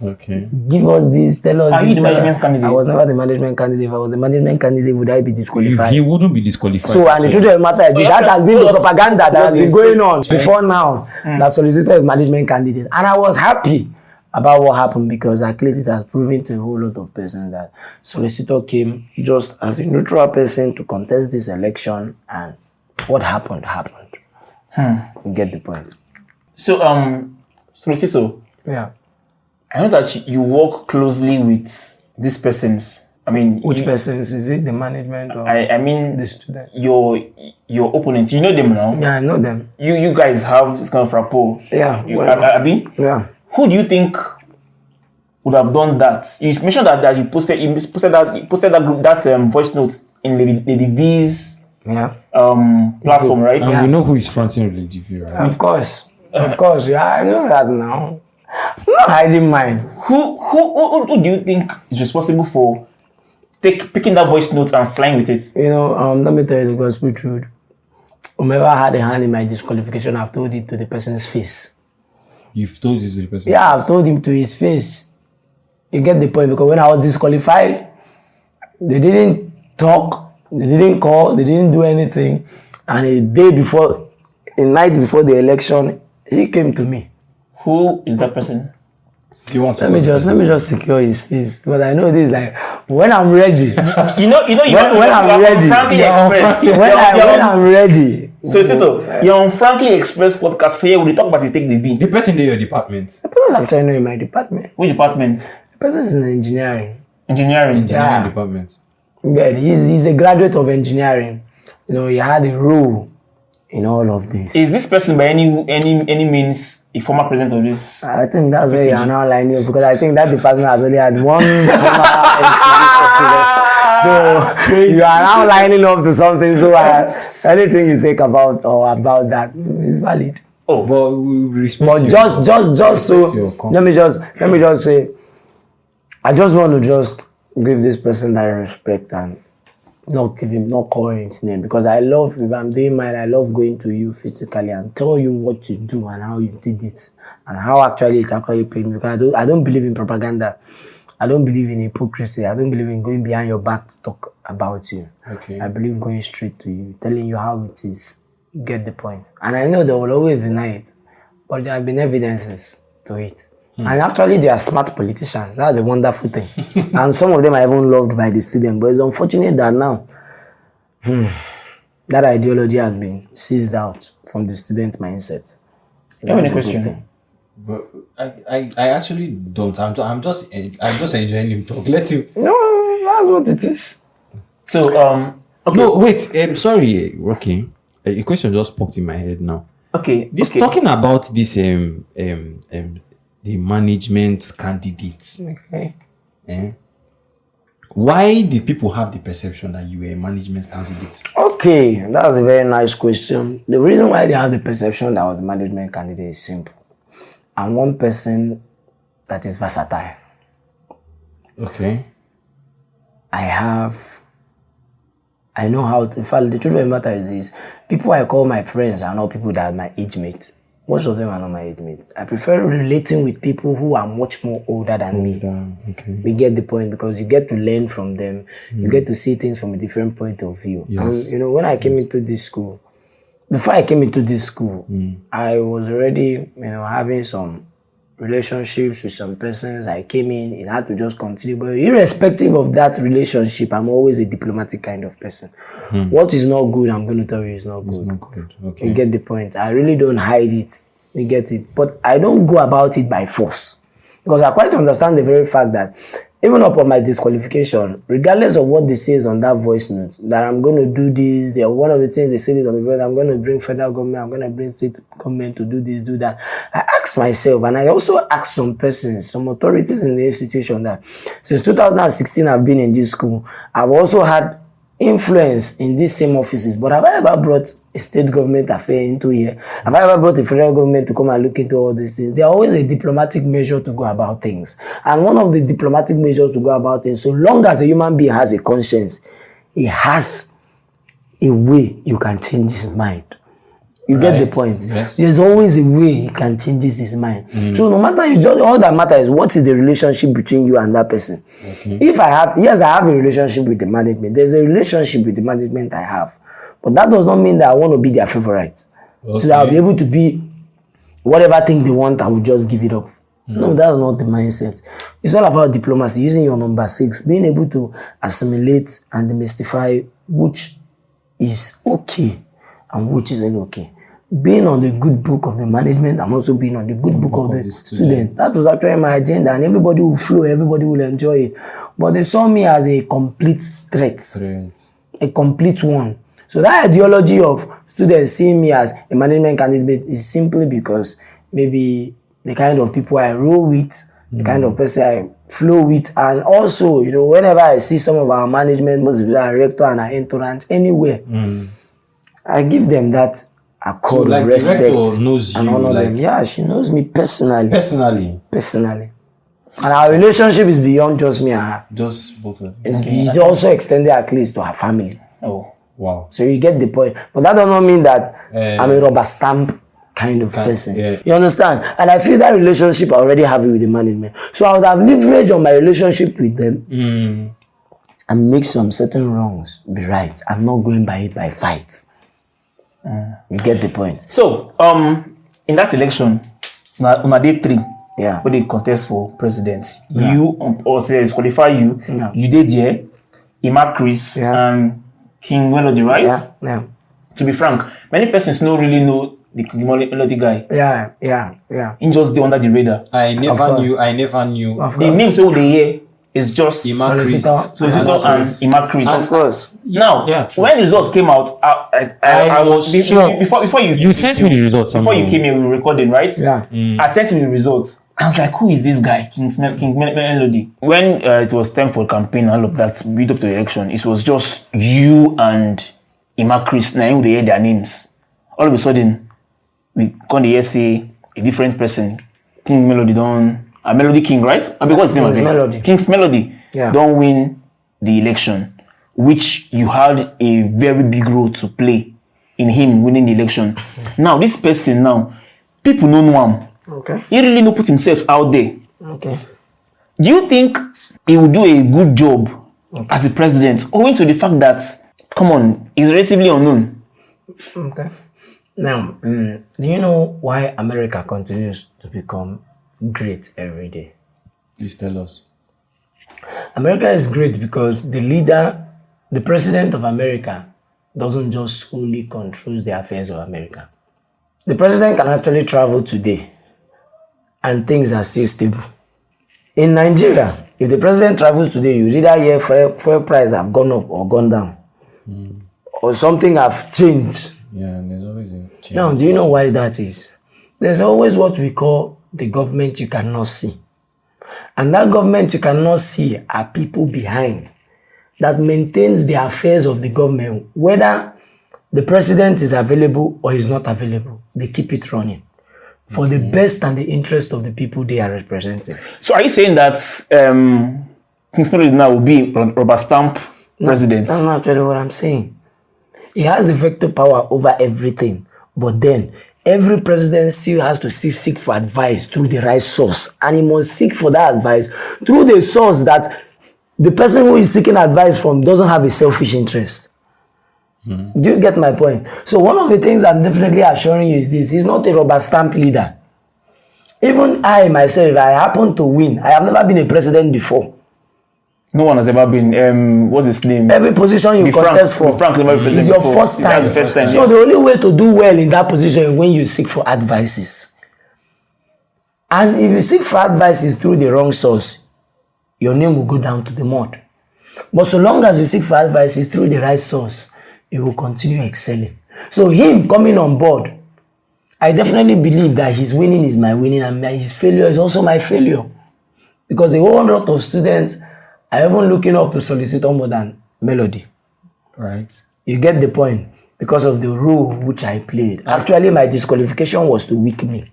okay, give us this, tell us. Are you the management candidate? I was never the management candidate. If I was the management candidate, would I be disqualified? He wouldn't be disqualified. So, and the truth of the matter is that has been the propaganda that has been going on before now. That solicitor is management candidate. And I was happy about what happened because at least it has proven to a whole lot of persons that solicitor came just as a neutral person to contest this election, and what happened. You get the point. So, solicitor. Yeah. I know that you work closely with these persons. I mean, which persons? Is it the management or I mean the student? Your opponents. You know them now. Yeah, I know them. You guys have this kind of rapport. Yeah. Abi? Yeah. Who do you think would have done that? You mentioned that you posted that group voice note in Lady V's platform, right? And we know who is fronting Lady V, right? Of course. Yeah, I know that now. I'm not hiding mine. Who do you think is responsible for picking that voice note and flying with it? Let me tell you the gospel truth. Whomever had a hand in my disqualification, I've told it to the person's face. You've told this to the person? Yeah, I've told him to his face. You get the point? Because when I was disqualified, they didn't talk, they didn't call, they didn't do anything. And a night before the election, he came to me. Who is that person? Let me just secure his face, because I know this. Like when I'm ready, when I'm ready, Frankly Express. When I'm ready. So you're on Frankly Express podcast. For you, we talk about it. Take the B. The person in your department. The person actually know in my department. Which department? The person is in engineering. Engineering department. Yeah, he's a graduate of engineering. You know, he had a role in all of this. Is this person by any means a former president of this? I think that's where you are now lining up, because I think that department has only had one former president. So you are now lining up to something. So anything you think about that is valid. Oh, but we respect. But just so let me just say, I just want to just give this person that respect and not calling his name, because if I'm doing mine, I love going to you physically and tell you what you do and how you did it and how actually it actually paid me. Because I don't believe in propaganda. I don't believe in hypocrisy. I don't believe in going behind your back to talk about you. Okay. I believe going straight to you, telling you how it is. You get the point. And I know they will always deny it, but there have been evidences to it. And actually, they are smart politicians. That's a wonderful thing. And some of them are even loved by the students. But it's unfortunate that now that ideology has been seized out from the student mindset. You have any question? But I actually don't. I'm just enjoying him talk. Let you. No, that's what it is. So okay. No, wait. Sorry, Rocky. A question just popped in my head now. Okay. Talking about this the management candidates. Okay. Why did people have the perception that you were a management candidate? Okay, that's a very nice question. The reason why they have the perception that I was a management candidate is simple. I'm one person that is versatile. Okay. I know how to. In fact, the truth of the matter is this: people I call my friends are not people that are my age mates. Most of them are not my age mates. I prefer relating with people who are much more older than me. Okay. We get the point, because you get to learn from them. You get to see things from a different point of view. Yes. And when I came into this school, before I came into this school, I was already, having some relationships with some persons. I came in, it had to just continue. But irrespective of that relationship, I'm always a diplomatic kind of person. What is not good, I'm going to tell you is not good. It's not good. Okay. You get the point. I really don't hide it. You get it. But I don't go about it by force. Because I quite understand the very fact that even upon my disqualification, regardless of what they say on that voice note, that I'm going to do this, one of the things they said is on the voice, I'm going to bring federal government, I'm going to bring state government to do this, do that. I asked myself, and I also asked some persons, some authorities in the institution, that since 2016 I've been in this school, I've also had influence in these same offices, but have I ever brought a state government affair into here? Have I ever brought the federal government to come and look into all these things? There's always a diplomatic measure to go about things. And one of the diplomatic measures to go about things, so long as a human being has a conscience, he has a way you can change his mind. You get the point? Yes. There's always a way he can change his mind. So no matter, all that matters is what is the relationship between you and that person. Okay. If I have a relationship with the management. There's a relationship with the management I have. But that does not mean that I want to be their favorite. Okay. So that I'll be able to be whatever thing they want, I will just give it up. No, that's not the mindset. It's all about diplomacy, using your number 6, being able to assimilate and demystify which is okay and which isn't okay. Being on the good book of the management and also being on the good book of the student. That was actually my agenda, and everybody will flow, everybody will enjoy it. But they saw me as a complete threat. A complete one. So that ideology of students seeing me as a management candidate is simply because maybe the kind of people I roll with, the kind of person I flow with, and also, whenever I see some of our management, most of our rector and our interns anywhere, I give them that accord, so, respect, knows and you, honor them. Yeah, she knows me personally. Personally. And our relationship is beyond just me and her. Just both of them. It's also extended at least to her family. Oh, wow. So you get the point. But that does not mean that I'm a rubber stamp kind of person. Yeah. You understand? And I feel that relationship I already have it with the management. So I would have leverage on my relationship with them and make some certain wrongs be right. I'm not going by it by fight. You get the point? So, in that election, on day 3, Yeah. when they contest for presidency, you or say disqualify you, you did there, Ima Chris and King Melody, right? Yeah. To be frank, many persons don't really know the King Melody guy. Yeah. He just dey under the radar. I never knew. The names all they hear is just Ima Chris. Solicitor and Ima Chris. Of course. Now, true. when the results came out, I was sure. Before you sent me the results. before you came here, we were recording, right? Yeah. I sent him the results. I was like, who is this guy, King Melody? When it was time for campaign, all of that build up to the election, it was just you and Ima Chris. Now they hear their names. All of a sudden, we come here say a different person, King Melody a Melody King, right? I mean, what's his name? King's Melody. King's Melody. Yeah. Don't win the election, which you had a very big role to play in him winning the election. Now, this person people don't know him. Okay. He really no put himself out there. Okay. Do you think he will do a good job as a president, owing to the fact that, come on, he's relatively unknown? Okay. Now, do you know why America continues to become great every day? Please tell us. America is great because the president of America doesn't just solely control the affairs of America. The president can actually travel today and things are still stable. In Nigeria, if the president travels today, you either hear fuel price have gone up or gone down. Or something have changed. Yeah, there's always a change. Now, do you know why that is? There's always what we call the government you cannot see. And that government you cannot see are people behind that maintains the affairs of the government, whether the president is available or is not available. They keep it running for the best and the interest of the people they are representing. So are you saying that King Melody now will be rubber stamp president? That's not actually what I'm saying. He has the veto power over everything, but then every president still has to seek for advice through the right source, and he must seek for that advice through the source that the person who is seeking advice from doesn't have a selfish interest. Do you get my point? So one of the things I'm definitely assuring you is this: he's not a rubber stamp leader. Even I myself, if I happen to win, I have never been a president before. No one has ever been. What's his name? Every position you contest for is your first time. That's the first time. So the only way to do well in that position is when you seek for advices. And if you seek for advices through the wrong source, your name will go down to the mud. But so long as you seek for advices through the right source, you will continue excelling. So him coming on board, I definitely believe that his winning is my winning and his failure is also my failure. Because a whole lot of students are even looking up to Solicitor more than Melody. Right. You get the point? Because of the role which I played. Actually, my disqualification was to weaken me.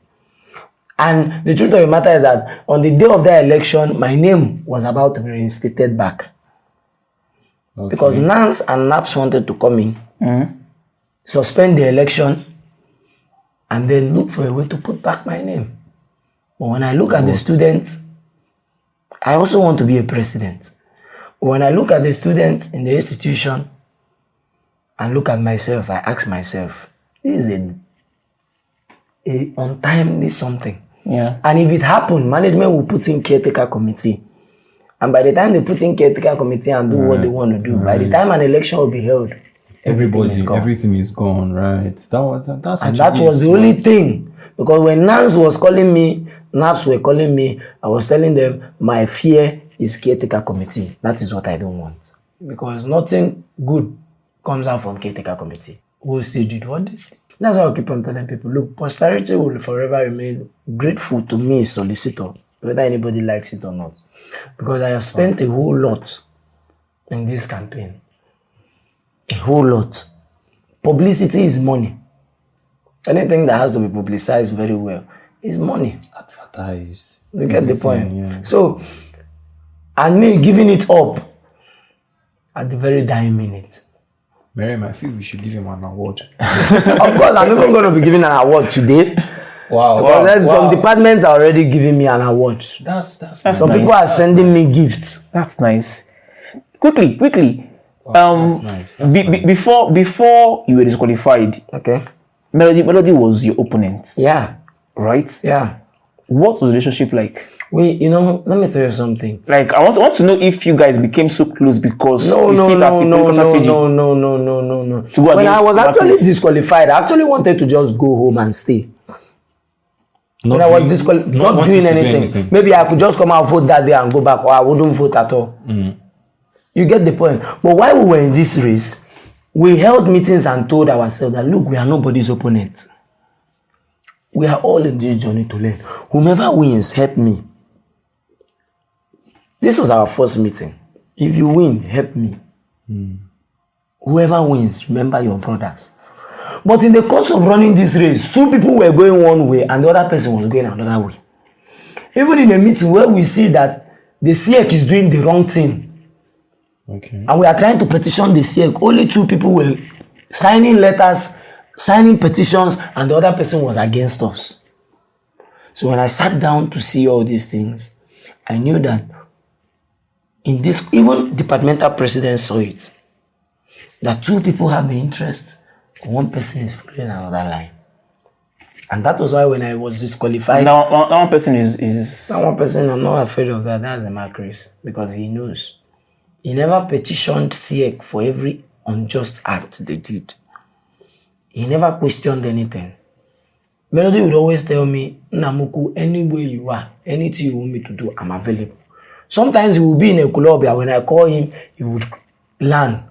And the truth of the matter is that on the day of the election, my name was about to be reinstated back. Okay. Because Nance and Naps wanted to come in, suspend the election, and then look for a way to put back my name. But when I look at the students, I also want to be a president. When I look at the students in the institution and look at myself, I ask myself, this is a untimely something. Yeah. And if it happened, management will put in caretaker committee. And by the time they put in caretaker committee and do what they want to do, by the time an election will be held, everything is gone, right? That was the only thing. Because when Nance was calling me, Naps were calling me, I was telling them, my fear is caretaker committee. That is what I don't want. Because nothing good comes out from caretaker committee. Who still did what they say. That's why I keep on telling people, look, posterity will forever remain grateful to me, Solicitor, whether anybody likes it or not. Because I have spent a whole lot in this campaign. A whole lot. Publicity is money. Anything that has to be publicized very well is money. Advertised. You get the point? Yeah. So, and me giving it up at the very dying minute. Merem, I feel we should give him an award. Of course, I'm even going to be giving an award today. Wow. Because some departments are already giving me an award. That's some nice. people are sending me gifts. That's nice. Quickly. Wow, that's nice. That's nice. Before you were disqualified, Okay. Melody was your opponent. Yeah. Right? Yeah. What was the relationship like? Wait, let me tell you something. Like, I want to know if you guys became so close because No. you see it as a political strategy. No. To go When I against was that actually place. disqualified, I actually wanted to just go home and stay. Not When I was doing- disqualified, not not wanting doing to do anything. anything. Maybe I could just come out, vote that day and go back, or I wouldn't vote at all. You get the point. But while we were in this race, we held meetings and told ourselves that, look, we are nobody's opponent. We are all in this journey to learn. Whomever wins, help me. This was our first meeting. If you win, help me. Whoever wins, remember your brothers. But in the course of running this race, 2 people were going one way and the other person was going another way. Even in a meeting where we see that the SIEC is doing the wrong thing, Okay. and we are trying to petition the SIEC, only 2 people were signing letters, signing petitions, and the other person was against us. So when I sat down to see all these things, I knew that in this, even departmental president saw it, that 2 people have the interest, one person is following another line. And that was why when I was disqualified, Now, one person is that one person, I'm not afraid of that. That's the Chris, because he knows. He never petitioned SIEC for every unjust act they did. He never questioned anything. Melody would always tell me, Namuku, anywhere you are, anything you want me to do, I'm available. Sometimes he will be in a club, and when I call him, he would learn.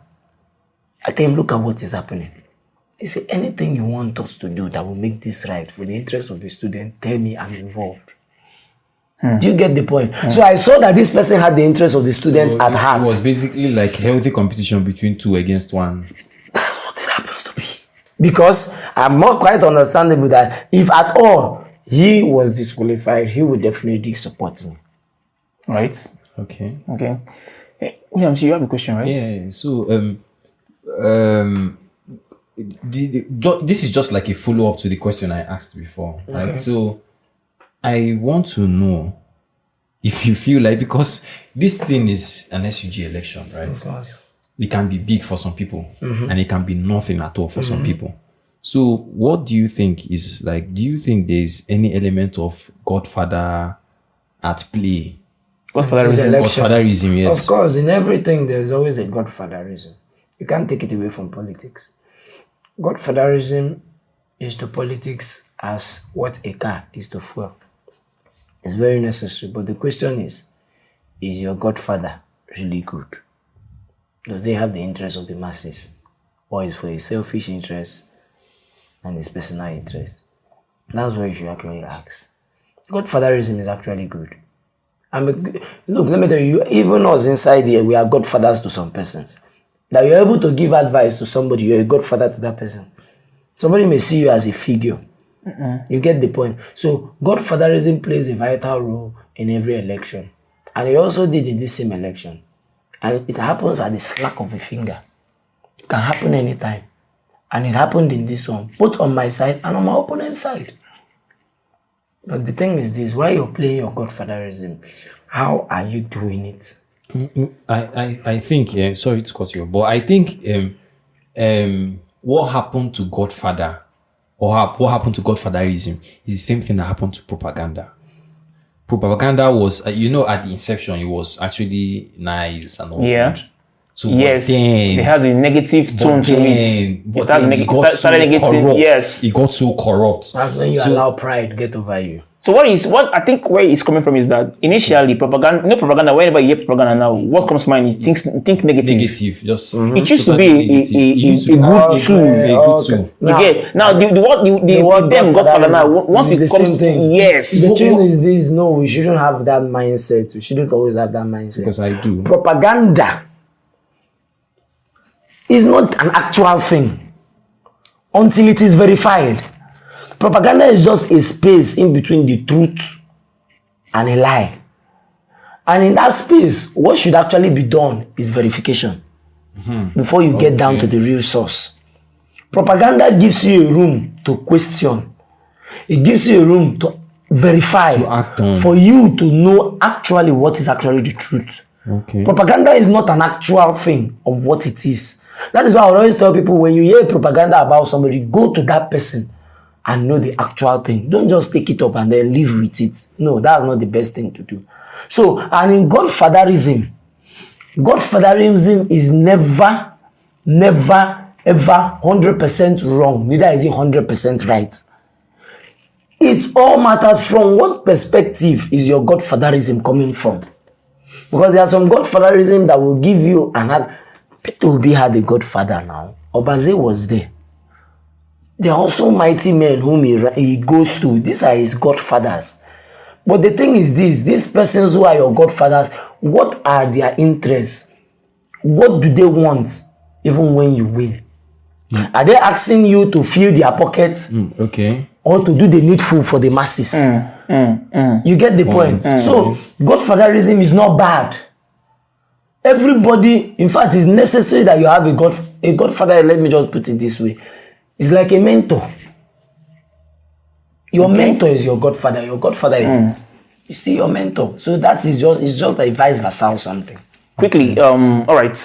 I tell him, look at what is happening. He said, anything you want us to do that will make this right for the interest of the student, tell me, I'm involved. Do you get the point? So I saw that this person had the interest of the students at heart. It was basically like healthy competition between 2 against 1. That's what it happens to be. Because I'm not quite understandable that if at all he was disqualified, he would definitely support me. right. Okay. Hey, Williams, you have a question, right? Yeah. So this is just like a follow up to the question I asked before, right? So I want to know if you feel like, because this thing is an SUG election, right? It can be big for some people and it can be nothing at all for some people. So what do you think is like, do you think there's any element of Godfather at play? Godfatherism, yes. Of course, in everything there's always a Godfatherism. You can't take it away from politics. Godfatherism is to politics as what a car is to fuel. It's very necessary, but the question is your Godfather really good? Does he have the interest of the masses? Or is for his selfish interest and his personal interest? That's what you should actually ask. Godfatherism is actually good. Look, let me tell you, even us inside here, we are godfathers to some persons. That you're able to give advice to somebody, you're a godfather to that person. Somebody may see you as a figure. You get the point. So Godfatherism plays a vital role in every election. And it also did in this same election. And it happens at the slack of a finger. It can happen anytime. And it happened in this one, both on my side and on my opponent's side. But the thing is this, while you're playing your Godfatherism, how are you doing it? I think, sorry to cut you off, but I think what happened to Godfather, or what happened to Godfatherism, is the same thing that happened to propaganda. Propaganda was, at the inception, it was actually nice and all good. So yes, it has a negative tone to it. But it has it got so corrupt. That's when you allow pride get over you. So what I think where it's coming from is that initially propaganda, whenever you hear propaganda now, what comes to mind is think negative. Just it used to be a good tool. Now the them Godfather now once it comes to yes. The thing is this, no, we shouldn't have that mindset. We shouldn't always have that mindset. Because I do. Propaganda is not an actual thing until it is verified. Propaganda is just a space in between the truth and a lie. And in that space, what should actually be done is verification. before you get down to the real source. Propaganda gives you a room to question. It gives you a room to verify, to act on, for you to know actually what is actually the truth. Okay. Propaganda is not an actual thing of what it is. That is why I always tell people, when you hear propaganda about somebody, go to that person and know the actual thing. Don't just take it up and then live with it. No, that's not the best thing to do. So, and in Godfatherism is never, ever 100% wrong. Neither is it 100% right. It all matters from what perspective is your Godfatherism coming from. Because there are some Godfatherism that will give you another. Peter Obi had a godfather now. Obaze was there. There are also mighty men whom he goes to. These are his godfathers. But the thing is this, these persons who are your godfathers, what are their interests? What do they want even when you win? Are they asking you to fill their pockets? Okay. Or to do the needful for the masses? You get the point? So, Godfatherism is not bad. Everybody, in fact, it's necessary that you have a godfather. Let me just put it this way. It's like a mentor. Your mentor is your godfather. Your godfather is still your mentor. So that is just a vice versa or something. Quickly, all right.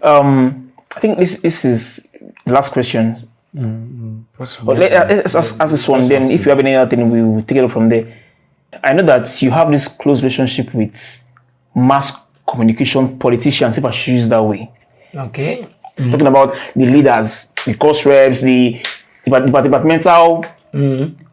I think this is the last question. But let's ask this one. Then, if you have any other thing, we will take it up from there. I know that you have this close relationship with mass communication politicians, if I should use that way. Okay. Talking about the leaders, the cost reps, the departmental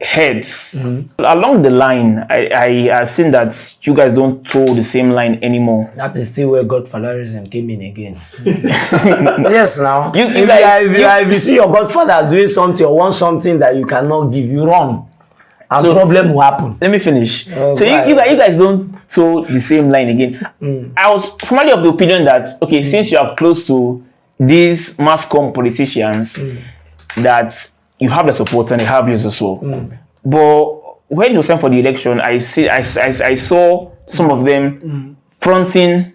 heads. Along the line, I have seen that you guys don't toe the same line anymore. That is still where Godfatherism came in again. Yes, now. If you see your godfather doing something or want something that you cannot give, you run. And problem will happen. Let me finish. So you guys don't toe the same line again. I was formerly of the opinion that, okay, since you are close to these mass comm politicians, that you have the support and they have yours as well. But when it was time for the election, I saw some of them fronting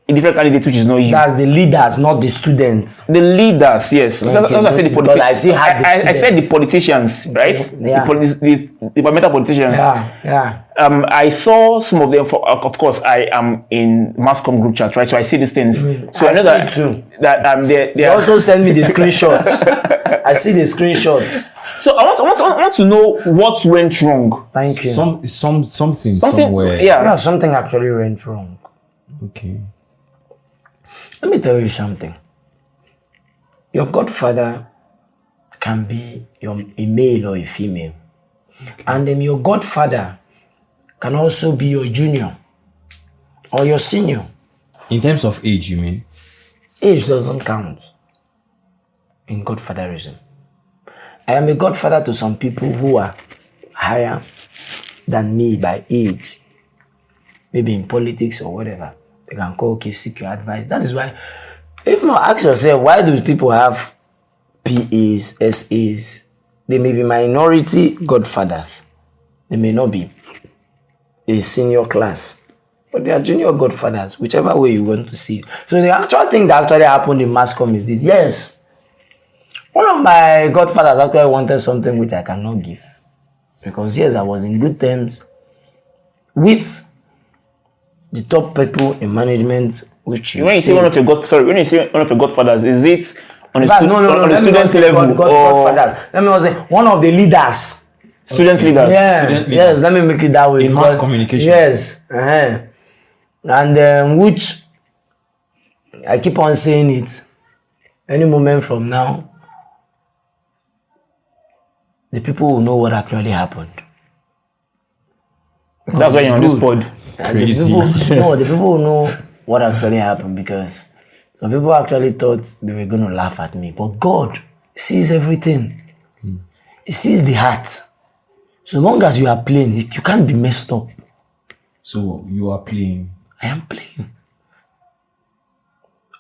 a different candidate, which is not you. That's the leaders, not the students. The leaders, yes. Okay, I said the politicians. I said the politicians, right? Yeah. The departmental politicians. Yeah. I saw some of them. Of course, I am in mass comm group chat, right? So I see these things. So I know that they also send me the screenshots. I see the screenshots. So I want to know what went wrong. Thank you. Something somewhere. Yeah, something actually went wrong. Okay. Let me tell you something. Your godfather can be a male or a female. Okay. And then your godfather can also be your junior or your senior. In terms of age, you mean? Age doesn't count in godfatherism. I am a godfather to some people who are higher than me by age. Maybe in politics or whatever. They can call, okay, seek your advice. That is why, if not, ask yourself, why do people have PAs, SAs? They may be minority godfathers. They may not be a senior class. But they are junior godfathers, whichever way you want to see it. So the actual thing that actually happened in mass comm is this. Yes, one of my godfathers actually wanted something which I cannot give. Because yes, I was in good terms with the top people in management, which when you say one of your godfathers, is it on a student level? Let me say one of the leaders. Student leaders. Yeah. Student leaders. Yes, let me make it that way. In mass communication. Yes. And which I keep on saying it. Any moment from now, the people will know what actually happened. Because that's why you're on this pod. Crazy. The people will know what actually happened, because some people actually thought they were going to laugh at me. But God sees everything. He sees the heart. So long as you are playing, you can't be messed up. So you are playing. I am playing.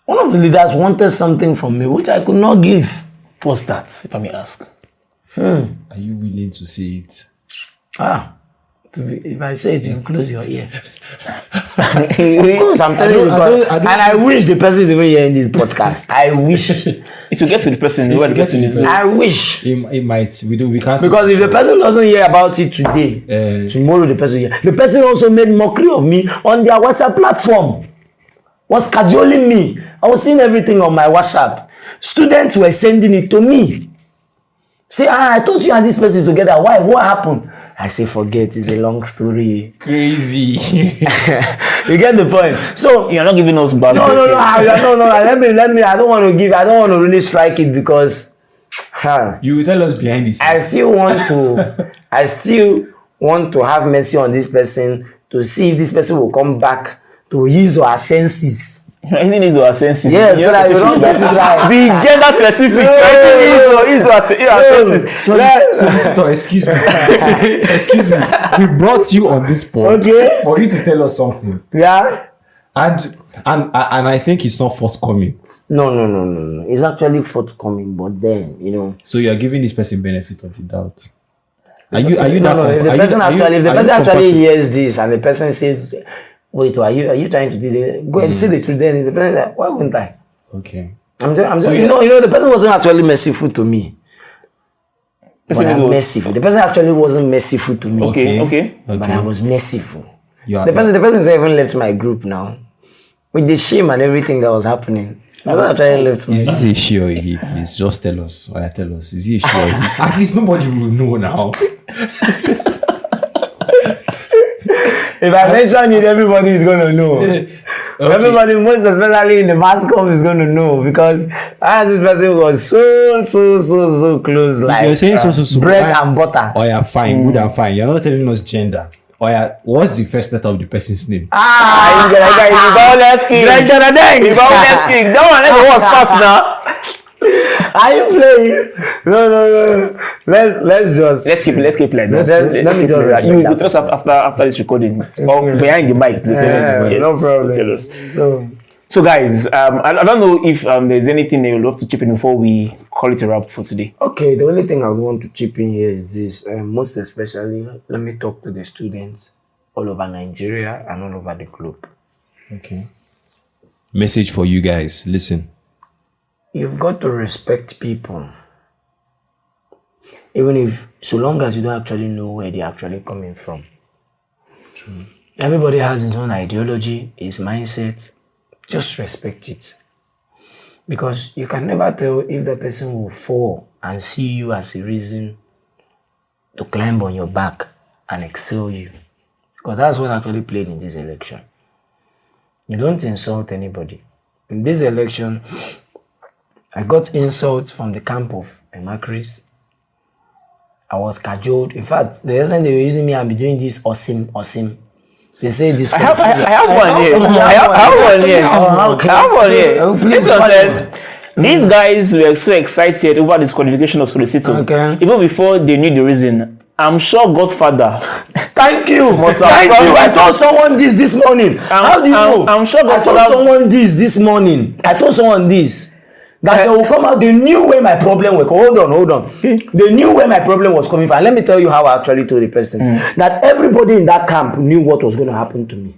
One of the leaders wanted something from me which I could not give. What's that, if I may ask? Are you willing to say it? If I say it, you close your ear. Of course, I'm telling you because, and I wish the person is even hearing this podcast. I wish it will get to the person. Where the person is. I wish it might. We can't. Because if the person doesn't hear about it today, tomorrow the person hear. The person also made mockery of me on their WhatsApp platform. Was cajoling me. I was seeing everything on my WhatsApp. Students were sending it to me. Say, I thought you and this person together. Why? What happened? I say, forget. It's a long story. Crazy. You get the point. So you're not giving us bad. No. Let me. I don't want to really strike it because. You will tell us behind this. I still want to have mercy on this person to see if this person will come back to his or her senses. Isn't his or her senses? Yes, so that you don't get it right. Be gender specific. His or her senses. Solicitor, excuse me. Excuse me. We brought you on this pod for you to tell us something. Yeah. And I think it's not forthcoming. No. It's actually forthcoming, but then, So you are giving this person benefit of the doubt. Are you If the person actually hears this and the person says, wait, are you trying to do this? Go and see the truth then. The person like, why wouldn't I? Okay. I'm just, the person wasn't actually merciful to me. But I'm merciful. The person actually wasn't merciful to me. Okay. But I was merciful. The person even left my group now. With the shame and everything that was happening. The person actually left me. Is this a she or a he? Please just tell us. Tell us. Is he a she or a he? At least nobody will know now. If I mention it, everybody is going to know. Okay. Everybody, most especially in the mass comm, is going to know because this person was so close, like you're saying so bread and butter. Oh yeah, fine, good and fine. You're not telling us gender. Oh yeah, what's the first letter of the person's name? Let's Are you playing? No. Let's keep it like that. Let me just you tell us after this recording or behind the mic. No problem. So guys, I don't know if there's anything they would love to chip in before we call it a wrap for today. Okay, the only thing I want to chip in here is this. Most especially, let me talk to the students all over Nigeria and all over the globe. Okay. Message for you guys. Listen. You've got to respect people. So long as you don't actually know where they're actually coming from. True. Everybody has his own ideology, his mindset. Just respect it. Because you can never tell if the person will fall and see you as a reason to climb on your back and excel you. Because that's what actually played in this election. You don't insult anybody. In this election, I got insults from the camp of Emakris. I was cajoled. In fact, the reason they were using me, I'll be doing this awesome. They say this. I have one here. This one says, these guys were so excited over the disqualification of Solicitor. Okay. Even before they knew the reason. I'm sure Godfather. Thank you. I told someone this morning. How do you know? I'm sure Godfather. I told someone this morning. I told someone this. That they will come out. They knew where my problem was. Hold on. Okay. They knew where my problem was coming from. And let me tell you how I actually told the person. That everybody in that camp knew what was going to happen to me.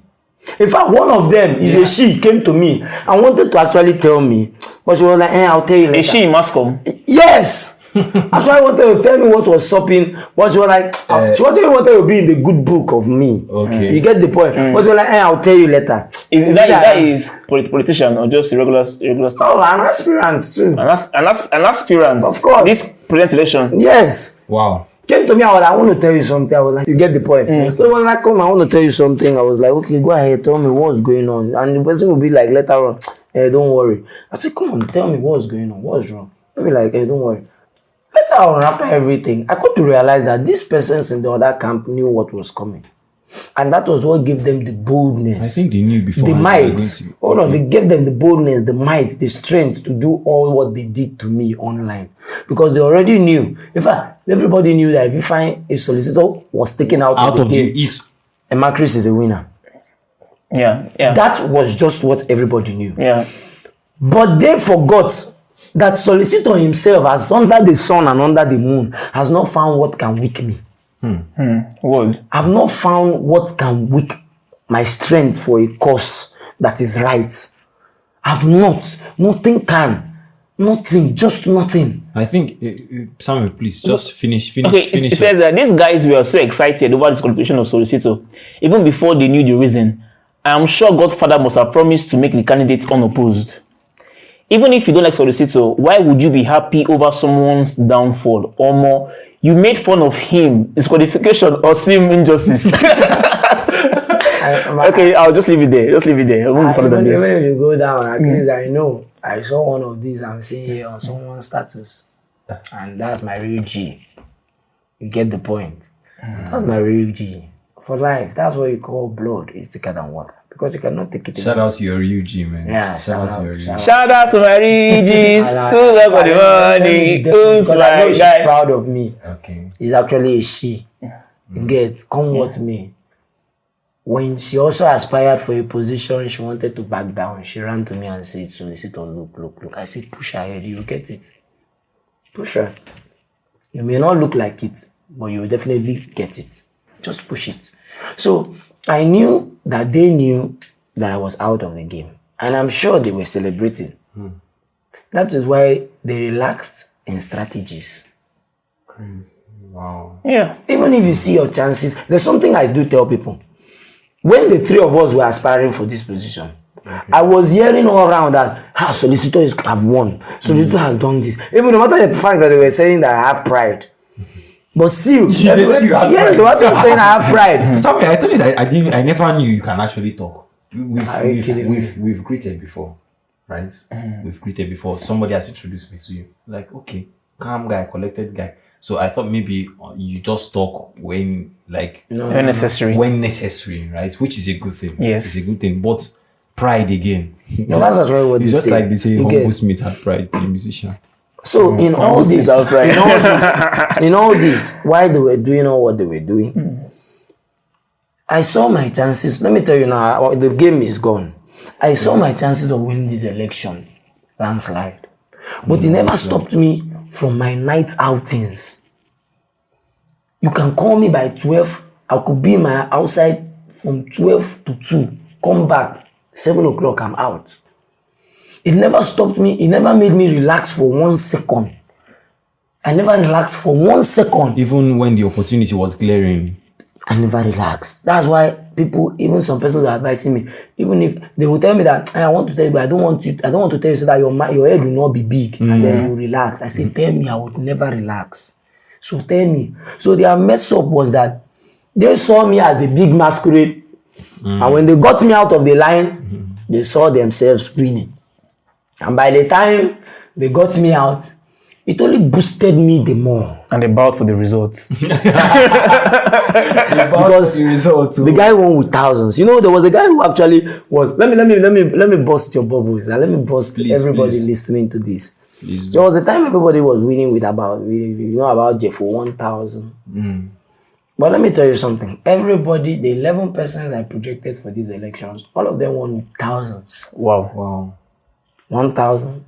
In fact, one of them is a she came to me and wanted to actually tell me. But she was like, I'll tell you later. Is she in Moscow? Yes. Actually, wanted to tell me what was stopping. But she was like, she wanted to be in the good book of me. Okay. You get the point. But she was like, I'll tell you later. Is that is politician or just a regular stuff? Oh, an aspirant too. An aspirant. Of course. This presidential election. Yes. Wow. Came to me, I want to tell you something. I was like, you get the point. So when I come, I want to tell you something. I was like, okay, go ahead, tell me what's going on. And the person will be like, later on, don't worry. I said, come on, tell me what's going on. What's wrong? They'll be like, don't worry. Later on, after everything, I got to realize that these persons in the other camp knew what was coming. And that was what gave them the boldness. I think they knew before. The might. Hold on, they gave them the boldness, the might, the strength to do all what they did to me online. Because they already knew. In fact, everybody knew that if you find a solicitor was taken out of the East, Emakris is a winner. Yeah. That was just what everybody knew. Yeah. But they forgot that Solicitor himself, as under the sun and under the moon, has not found what can weaken me. What? I've not found what can weak my strength for a cause that is right. I've not. Nothing can. Nothing. Just nothing. I think, Samuel, please, just finish. Okay, finish it says that these guys were so excited over this disqualification of Solicitor, even before they knew the reason. I am sure Godfather must have promised to make the candidate unopposed. Even if you don't like Solicitor, why would you be happy over someone's downfall? Or more, you made fun of him, disqualification or seem injustice. Okay, I'll just leave it there. Even if you go down, at least I know. I saw one of these I'm seeing here on someone's status. And that's my real G. You get the point. That's my real G. For life, that's what you call blood is thicker than water. Because you cannot take it. Shout out to your real G, man. Yeah, shout out to your real G. Shout out to my Regis. Who's up for the money? Who's my she's guy? proud of me. Okay. It's actually a she. You get, come with me. When she also aspired for a position, she wanted to back down. She ran to me and said, Solicitor, look. I said, push her ahead, you will get it. Push her. You may not look like it, but you will definitely get it. Just push it. So I knew that they knew that I was out of the game. And I'm sure they were celebrating. That is why they relaxed in strategies. Crazy. Wow. Yeah. Even if you see your chances, there's something I do tell people. When the three of us were aspiring for this position, I was hearing all around that solicitors have won. Solicitor has done this. Even no matter the fact that they were saying that I have pride. But still, they said you had yes, pride. what you're saying, I have pride. Samuel, I told you that I never knew you can actually talk. Are you kidding me? We've greeted before, right? We've greeted before. Somebody has introduced me to you. Like, okay, calm guy, collected guy. So I thought maybe you just talk when necessary. When necessary, right? Which is a good thing. Yes. It's a good thing. But pride again. No, that's actually what It's they just say. like they say You Humble get- Smith had pride, the musician. So in all this, while they were doing all what they were doing, I saw my chances. Let me tell you now, the game is gone. I saw my chances of winning this election, landslide. But it never stopped me from my night outings. You can call me by 12. I could be my outside from 12 to 2. Come back, 7 o'clock, I'm out. It never stopped me. It never made me relax for 1 second. I never relaxed for 1 second. Even when the opportunity was glaring. I never relaxed. That's why people, even some persons are advising me, even if they will tell me that I want to tell you, but I don't want to tell you so that your head will not be big and then you relax. I say, tell me, I would never relax. So tell me. So their mess up was that they saw me as the big masquerade. And when they got me out of the line, they saw themselves winning. And by the time they got me out, it only boosted me the more. And they bowed for the results. Because the guy won with thousands. You know, there was a guy who actually was. Let me bust your bubbles and let me bust everybody listening to this. Please. There was a time everybody was winning with about Jeff for 1,000. But let me tell you something. Everybody, the 11 persons I projected for these elections, all of them won with thousands. Wow. 1,000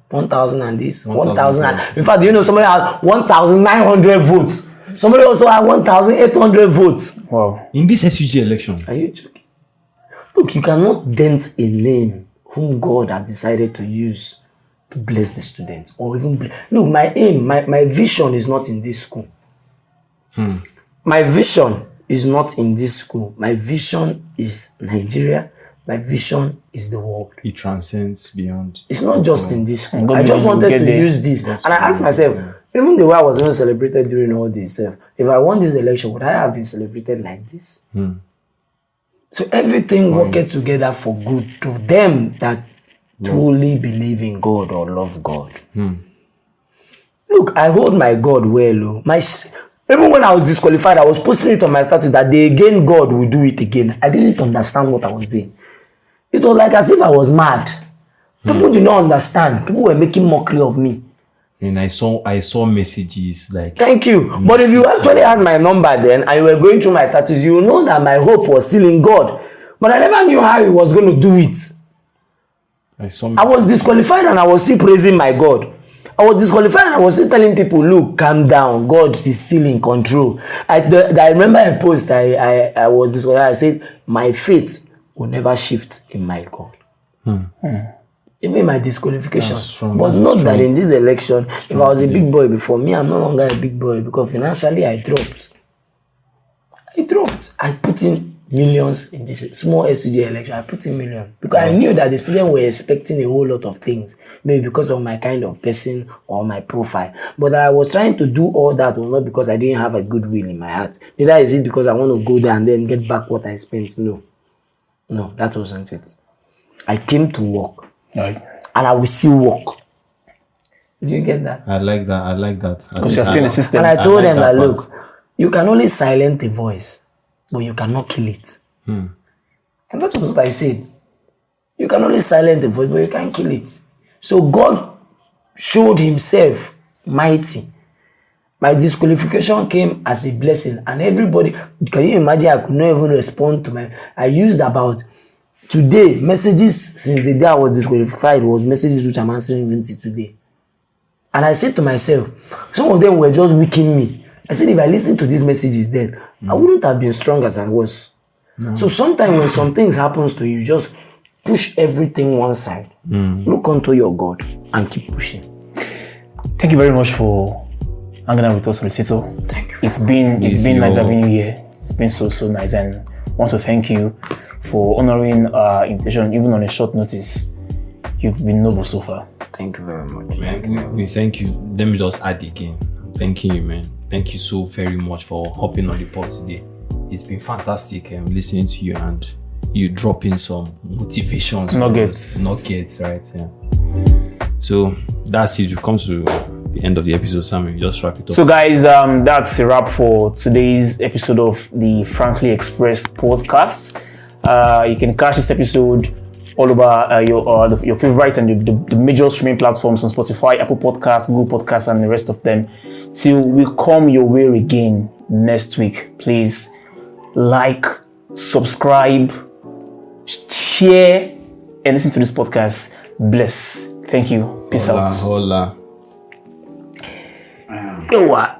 and this, 1,000. In fact, you know, somebody had 1,900 votes. Somebody also had 1,800 votes. Wow. In this SUG election. Are you joking? Look, you cannot dent a name whom God has decided to use to bless the students. Or even look, my aim, my vision is not in this school. My vision is not in this school. My vision is Nigeria. My vision is the world. It transcends beyond. It's not just in this school. God I just willing, wanted we'll to get use this. And I asked myself, even the way I was even celebrated during all this, if I won this election, would I have been celebrated like this? So everything worked together for good to them that truly believe in God or love God. Look, I hold my God well. Even when I was disqualified, I was posting it on my status that they again God will do it again. I didn't understand what I was doing. It was like as if I was mad. People did not understand. People were making mockery of me. And I saw messages like. Thank you. But if you actually had my number then and you were going through my status, you will know that my hope was still in God. But I never knew how he was going to do it. I was disqualified and I was still praising my God. I was disqualified and I was still telling people, look, calm down. God is still in control. I remember a post I was disqualified. I said, my faith will never shift in my God. Even my disqualification. But not that in this election, if I was a big boy before me, I'm no longer a big boy because financially I dropped. I put in millions in this small SUG election. I put in millions because I knew that the students were expecting a whole lot of things, maybe because of my kind of person or my profile. But I was trying to do all that was not because I didn't have a goodwill in my heart. Neither is it because I want to go there and then get back what I spent. No, that wasn't it. I came to work, and I will still work. Do you get that? I like that. Because you're still in the system. And I told them that look, you can only silence a voice, but you cannot kill it. And that was what I said. You can only silence the voice, but you can't kill it. So God showed himself mighty. My disqualification came as a blessing. And everybody, can you imagine I could not even respond to I used about today, messages since the day I was disqualified was messages which I'm answering even today. And I said to myself, some of them were just weakening me. I said, if I listened to these messages then, I wouldn't have been strong as I was. So sometimes when some things happens to you, just push everything one side. Look unto your God and keep pushing. Thank you very much for hanging out with us, Solicitor. Thank you. It's been nice having you here. It's been so nice, and I want to thank you for honoring our invitation, even on a short notice. You've been noble so far. Thank you very much. We thank you. Let me just add again. Thanking you, man. Thank you so very much for hopping on the pod today. It's been fantastic listening to you and you dropping some motivations. Nuggets, right? Yeah. So that's it. We've come to the end of the episode, Sammy. Just wrap it up. So guys, that's a wrap for today's episode of the Frankly Expressed podcast. You can catch this episode all over your favorite and the major streaming platforms on Spotify, Apple Podcasts, Google Podcasts, and the rest of them. Till we come your way again next week, please like, subscribe, share, and listen to this podcast. Bless. Thank you. Peace out. Hola. You what?